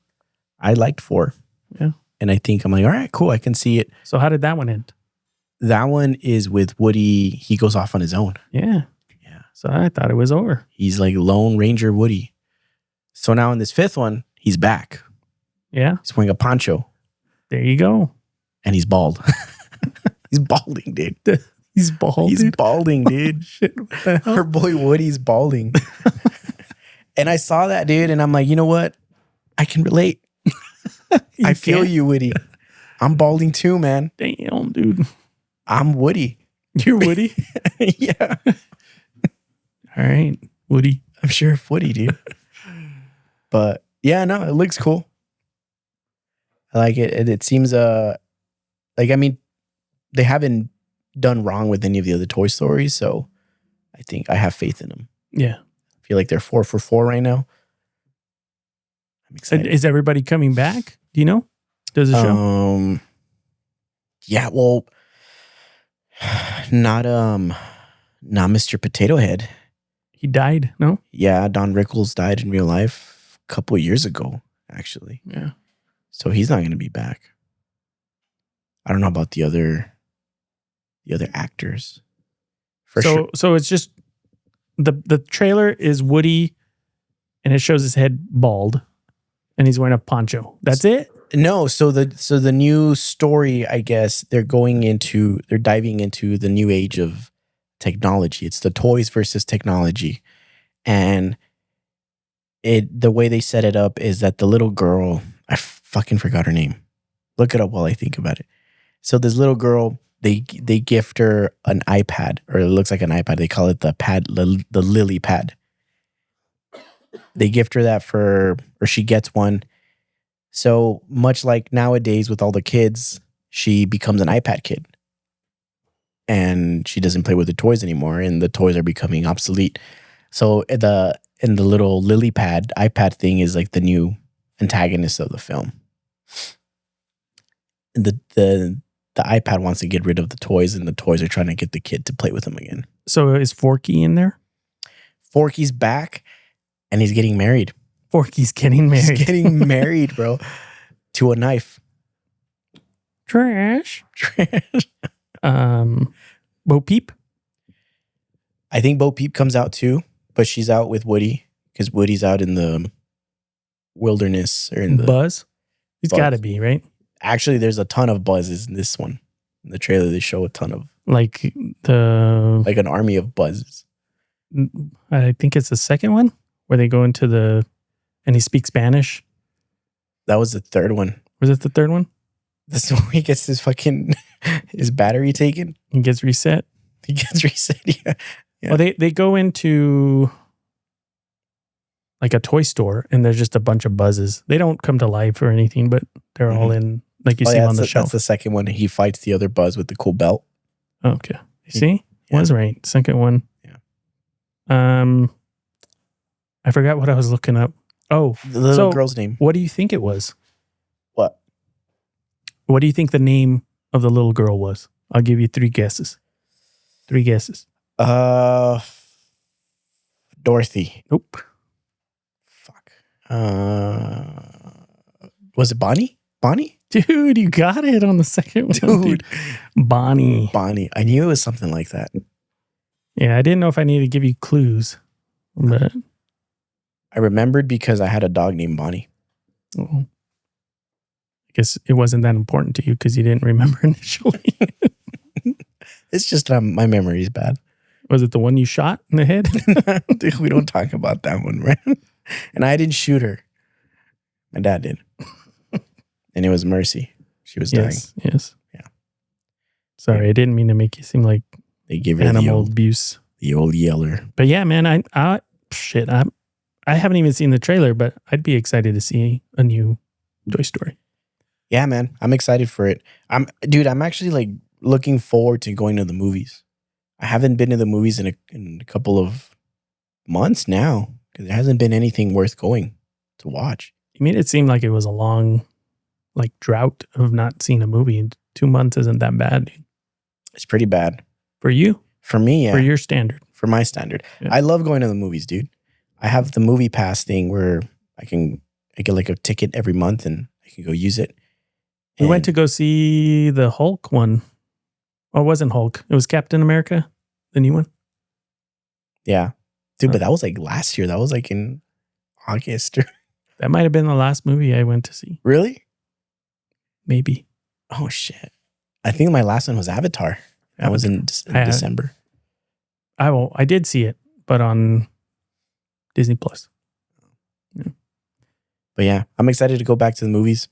I liked 4. Yeah. And I think I'm like, all right, cool. I can see it. So how did that one end? That one is with Woody. He goes off on his own. Yeah. Yeah. So I thought it was over. He's like Lone Ranger Woody. So now in this 5th one, he's back. Yeah. He's wearing a poncho. There you go. And he's bald. He's balding, dude. He's bald. He's balding, dude. Shit, what the hell? Her boy Woody's balding. And I saw that, dude, and I'm like, you know what? I can relate. I feel you, Woody. I'm balding too, man. Damn, dude. I'm Woody. You're Woody? Yeah. All right, Woody. I'm sure of Woody, dude. But yeah, no, it looks cool. I like it. It seems I mean, they haven't done wrong with any of the other Toy Stories, so I think I have faith in them. Yeah. I feel like they're 4 for 4 right now. I'm excited. Is everybody coming back? Do you know? Does it show? Yeah, well, not Mr. Potato Head. He died, no? Yeah, Don Rickles died in real life a couple of years ago, actually. Yeah. So he's not going to be back. I don't know about the other actors. For sure. So it's just the trailer is Woody, and it shows his head bald, and he's wearing a poncho. That's it? No, so the new story, I guess, they're diving into the new age of technology. It's the toys versus technology. And the way they set it up is that the little girl, I fucking forgot her name. Look it up while I think about it. So this little girl, they gift her an iPad, or it looks like an iPad. They call it the Lily Pad. They gift her that or she gets one. So much like nowadays with all the kids, she becomes an iPad kid. And she doesn't play with the toys anymore, and the toys are becoming obsolete. So the little lily pad iPad thing is like the new antagonist of the film. And the iPad wants to get rid of the toys, and the toys are trying to get the kid to play with them again. So is Forky in there? Forky's back, and he's getting married. Forky's getting married. He's getting married, bro, to a knife. Trash. Bo Peep? I think Bo Peep comes out too, but she's out with Woody because Woody's out in the wilderness or in the Buzz. He's got to be, right? Actually, there's a ton of buzzes in this one. In the trailer, they show a ton of like an army of buzzes. I think it's the second one where they go into and he speaks Spanish. That was the third one. Was it the third one? That's the one he gets his battery taken. He gets reset. Yeah. Well, they go into like a toy store, and there's just a bunch of buzzes. They don't come to life or anything, but they're all in, like you see them on the shelf. That's the second one. He fights the other buzz with the cool belt. Okay. You see? Yeah. Was right. Second one. Yeah. I forgot what I was looking up. Oh. The little girl's name. What do you think it was? What? What do you think the name of the little girl was? I'll give you 3 guesses. 3 guesses. Dorothy. Nope. Fuck. Was it Bonnie? Bonnie? Dude, you got it on the second one. Dude. Bonnie. I knew it was something like that. Yeah, I didn't know if I needed to give you clues, but I remembered because I had a dog named Bonnie. Oh. I guess it wasn't that important to you because you didn't remember initially. It's just my memory is bad. Was it the one you shot in the head? Dude, we don't talk about that one, man. And I didn't shoot her. My dad did. And it was Mercy. She was dying. Yes. Yeah. Sorry, I didn't mean to make you seem like they gave her animal abuse. The old yeller. But yeah, man, I haven't even seen the trailer, but I'd be excited to see a new Toy Story. Yeah, man. I'm excited for it. I'm actually like looking forward to going to the movies. I haven't been to the movies in a couple of months now because there hasn't been anything worth going to watch. You made it seem like it was a long drought of not seeing a movie, and 2 months isn't that bad, dude. It's pretty bad. For you? For me, yeah. For your standard. For my standard. Yeah. I love going to the movies, dude. I have the movie pass thing where I get like a ticket every month and I can go use it. We went to go see the Hulk one. Oh, it wasn't Hulk. It was Captain America, the new one. Yeah. Dude, but that was like last year. That was like in August. That might have been the last movie I went to see. Really? Maybe. Oh, shit. I think my last one was Avatar. That was in December. I did see it, but on Disney Plus. Yeah. But yeah, I'm excited to go back to the movies.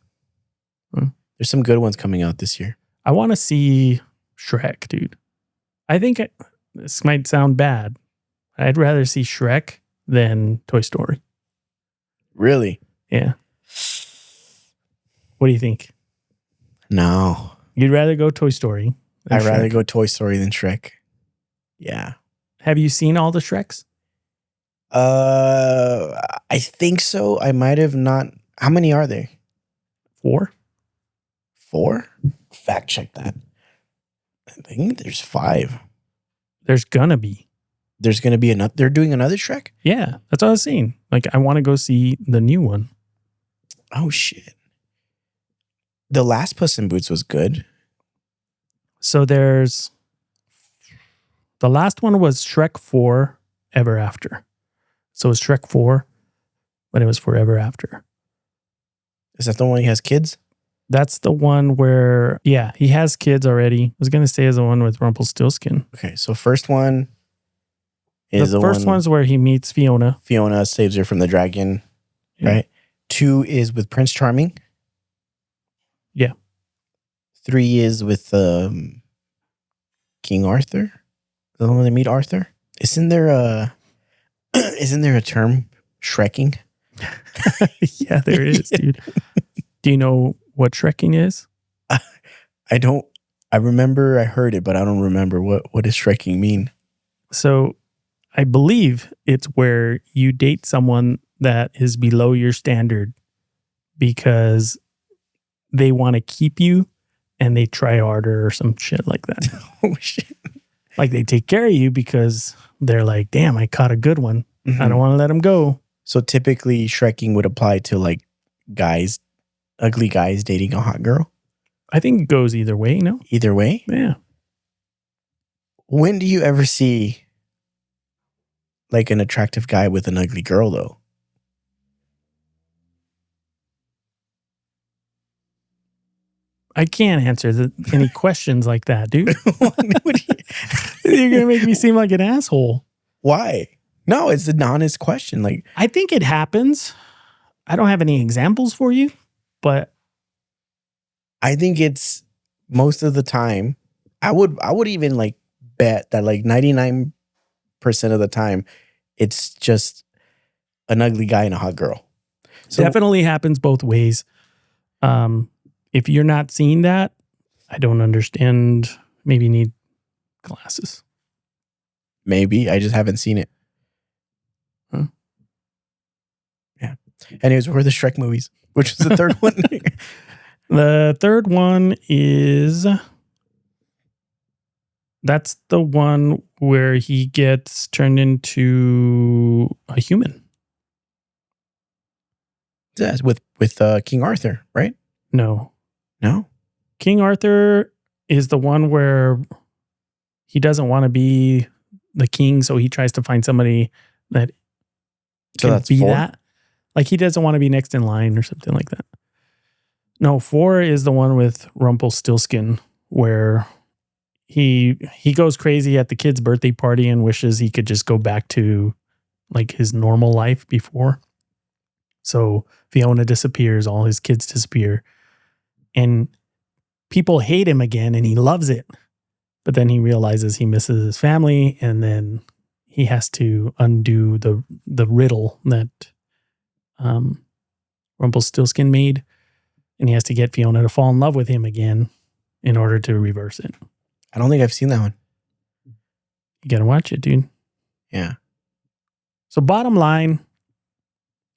There's some good ones coming out this year. I want to see Shrek, dude. I think this might sound bad. I'd rather see Shrek than Toy Story. Really? Yeah. What do you think? No. You'd rather go Toy Story than I'd rather go Toy Story than Shrek. Yeah. Have you seen all the Shreks? I think so. I might have not. How many are there? 4? 4? Fact check that. I think there's 5. There's gonna be. there's going to be another. They're doing another Shrek. Yeah, that's what I was saying. Like, I want to go see the new one. Oh shit! The last Puss in Boots was good. So there's the last one was Shrek 4 Ever After. So it's Shrek 4, but it was Forever After. Is that the one he has kids? That's the one where, yeah, he has kids already. I was going to say is the one with Rumpelstiltskin. Okay, so first one is the first one's where he meets Fiona. Fiona saves her from the dragon, Yeah. right? 2 is with Prince Charming. Yeah. 3 is with King Arthur. The one where they meet Arthur. Isn't there a term, Shrekking? Yeah, there is, dude. Do you know what Shrekking is? I don't. I remember I heard it, but I don't remember what does Shrekking mean. So I believe it's where you date someone that is below your standard because they want to keep you and they try harder or some shit like that. Oh shit! Like they take care of you because they're like, damn, I caught a good one. Mm-hmm. I don't want to let him go. So typically, Shrekking would apply to like guys, ugly guys dating a hot girl. I think it goes either way, no? Either way. Yeah. When do you ever see like an attractive guy with an ugly girl, though? I can't answer any questions like that, dude. You're going to make me seem like an asshole. Why? No, it's an honest question. Like, I think it happens. I don't have any examples for you, but I think it's most of the time. I would even like bet that like 99% of the time, it's just an ugly guy and a hot girl. So definitely happens both ways. If you're not seeing that, I don't understand. Maybe you need glasses. maybe I just haven't seen it. Huh? Yeah. Anyways, what were the Shrek movies? Which was the third one? The third one is, that's the one where he gets turned into a human. Yeah, with King Arthur, right? No. No. King Arthur is the one where he doesn't want to be the king, so he tries to find somebody that So can that's be 4? that. Like he doesn't want to be next in line or something like that. No, 4 is the one with Rumpelstiltskin where he goes crazy at the kid's birthday party and wishes he could just go back to like his normal life before. So Fiona disappears, all his kids disappear, and people hate him again, and he loves it. But then he realizes he misses his family, and then he has to undo the riddle that Rumpelstiltskin made, and he has to get Fiona to fall in love with him again in order to reverse it. I don't think I've seen that one. You gotta watch it, dude. Yeah. So bottom line,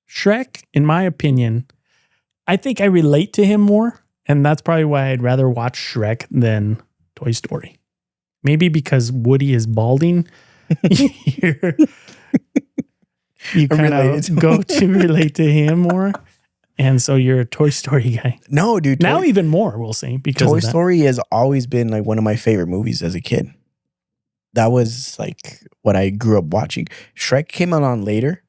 Shrek, in my opinion, I think I relate to him more. And that's probably why I'd rather watch Shrek than Toy Story. Maybe because Woody is balding. You kind of go to relate to him more. And so you're a Toy Story guy. No, dude. Now even more, we'll see. Because Toy Story has always been like one of my favorite movies as a kid. That was like what I grew up watching. Shrek came on later.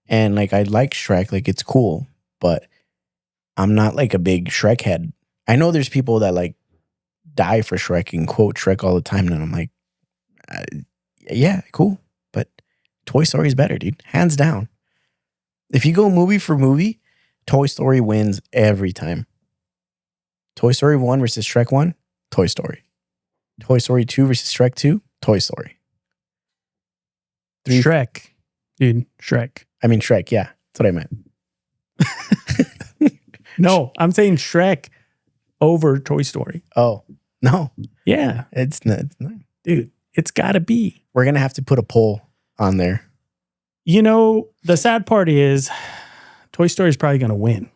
And like I like Shrek. Like it's cool. But I'm not like a big Shrek head. I know there's people that like die for Shrek and quote Shrek all the time. And I'm like, yeah, cool. But Toy Story is better, dude. Hands down. If you go movie for movie, Toy Story wins every time. Toy Story 1 versus Shrek 1, Toy Story. Toy Story 2 versus Shrek 2, Toy Story. Shrek. Dude, Shrek. I mean Shrek, yeah. That's what I meant. No, I'm saying Shrek over Toy Story. Oh, no. Yeah. It's not. Dude, it's got to be. We're going to have to put a poll on there. You know, the sad part is Toy Story is probably going to win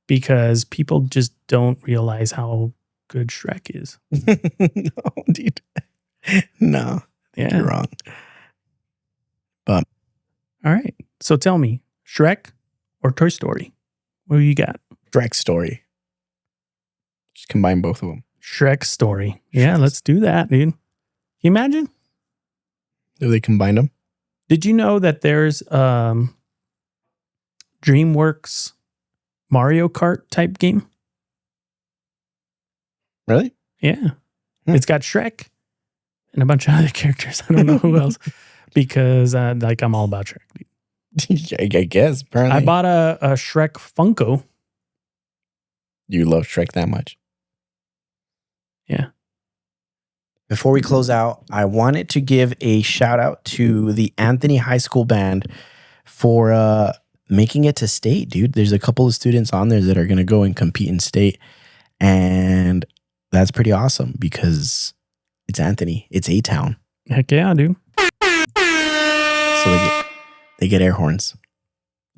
because people just don't realize how good Shrek is. No, dude. No. Yeah. You're wrong. But All right. So tell me, Shrek or Toy Story? What do you got? Shrek story. Just combine both of them. Shrek Story. Yeah, let's do that, dude. Can you imagine? Do they combine them? Did you know that there's DreamWorks Mario Kart type game? Really? Yeah. It's got Shrek and a bunch of other characters. I don't know who else because I'm all about Shrek. Dude. I guess. Apparently. I bought a Shrek Funko. You love Shrek that much? Yeah. Before we close out, I wanted to give a shout out to the Anthony High School band for making it to state, dude. There's a couple of students on there that are going to go and compete in state. And that's pretty awesome because it's Anthony. It's A-Town. Heck yeah, dude. So they get air horns.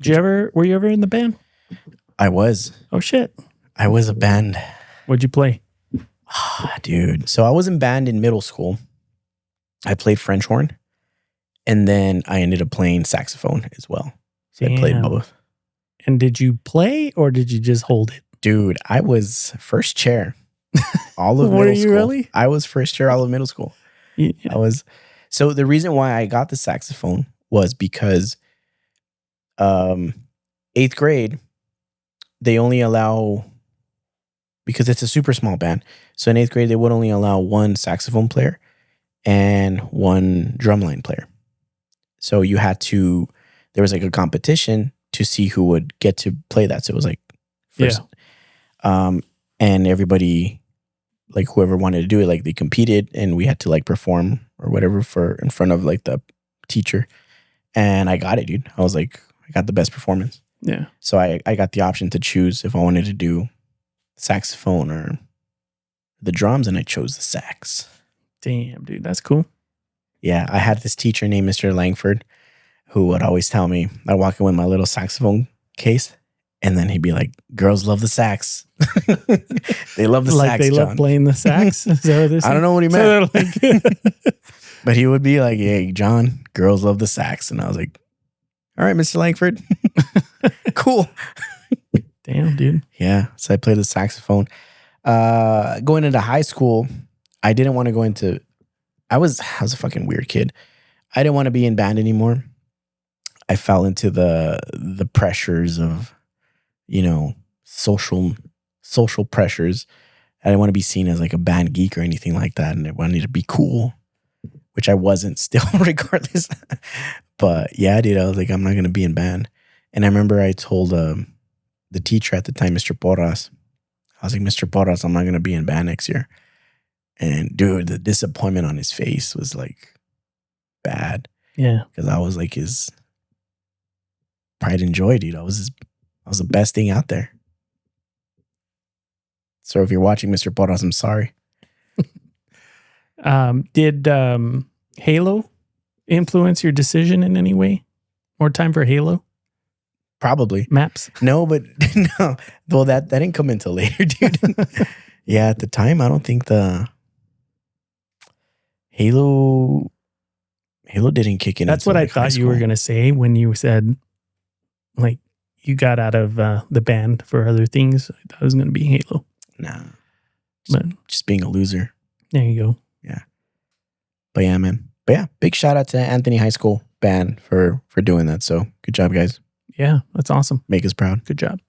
Were you ever in the band? I was. Oh, shit. I was a band. What'd you play? Dude. So I was in band in middle school. I played French horn. And then I ended up playing saxophone as well. So I played both. And did you play or did you just hold it? Dude, I was first chair all of middle Were you school. really? I was first chair all of middle school. Yeah. So the reason why I got the saxophone was because 8th grade, they only allow, because it's a super small band. So in 8th grade, they would only allow one saxophone player and one drumline player. So you had to, there was like a competition to see who would get to play that. So it was like first. Yeah. And everybody, like whoever wanted to do it, like they competed and we had to like perform or whatever in front of like the teacher. And I got it, dude. I was like, I got the best performance. Yeah. So I got the option to choose if I wanted to do saxophone or the drums, and I chose the sax. Damn, dude, that's cool. Yeah, I had this teacher named Mr. Langford who would always tell me, I'd walk in with my little saxophone case, and then he'd be like, girls love the sax. They love the like sax, they John. love playing the sax? Is that what they're saying? I don't know what he meant. So like, but he would be like, hey, John, girls love the sax. And I was like, all right, Mr. Langford. Cool. damn, dude. Yeah, so I played the saxophone. Going into high school, I didn't want to go into... I was a fucking weird kid. I didn't want to be in band anymore. I fell into the pressures of, social pressures. I didn't want to be seen as like a band geek or anything like that, and I wanted to be cool, which I wasn't still, regardless. But yeah, dude, I was like, I'm not gonna be in band. And I remember I told the teacher at the time, Mr. Porras, I was like, Mr. Porras, I'm not gonna be in band next year. And dude, the disappointment on his face was like bad. Yeah, because I was like his pride and joy, dude. I was the best thing out there. So if you're watching, Mr. Porras, I'm sorry. Did Halo influence your decision in any way? More time for Halo? Probably. Maps? No, but no. Well, that didn't come until later, dude. Yeah, at the time, I don't think the Halo didn't kick in. That's what I thought you were going to say when you said, like, you got out of the band for other things. I thought it was going to be Halo. Nah. But just being a loser. There you go. Yeah. But yeah, man. But yeah, big shout out to Anthony High School band for doing that. So good job, guys. Yeah, that's awesome. Make us proud. Good job.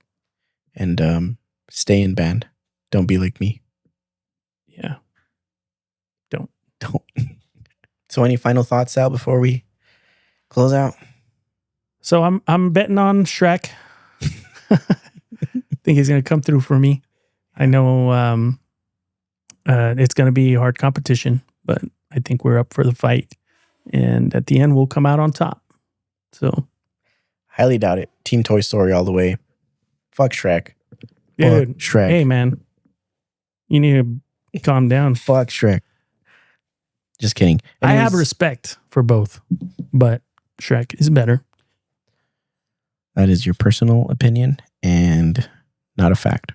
And stay in band. Don't be like me. Yeah. Don't. So any final thoughts, Sal, before we close out? So I'm betting on Shrek. Think he's going to come through for me. I know it's going to be hard competition, but I think we're up for the fight. And at the end, we'll come out on top. So highly doubt it. Team Toy Story all the way. Fuck Shrek. Dude, fuck Shrek. Hey, man. You need to calm down. Fuck Shrek. Just kidding. I have respect for both, but Shrek is better. That is your personal opinion and not a fact.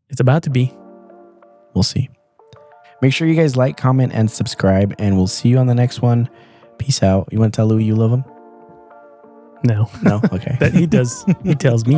It's about to be. We'll see. Make sure you guys like, comment, and subscribe, and we'll see you on the next one. Peace out. You want to tell Louis you love him? No. No? Okay. That he does. He tells me.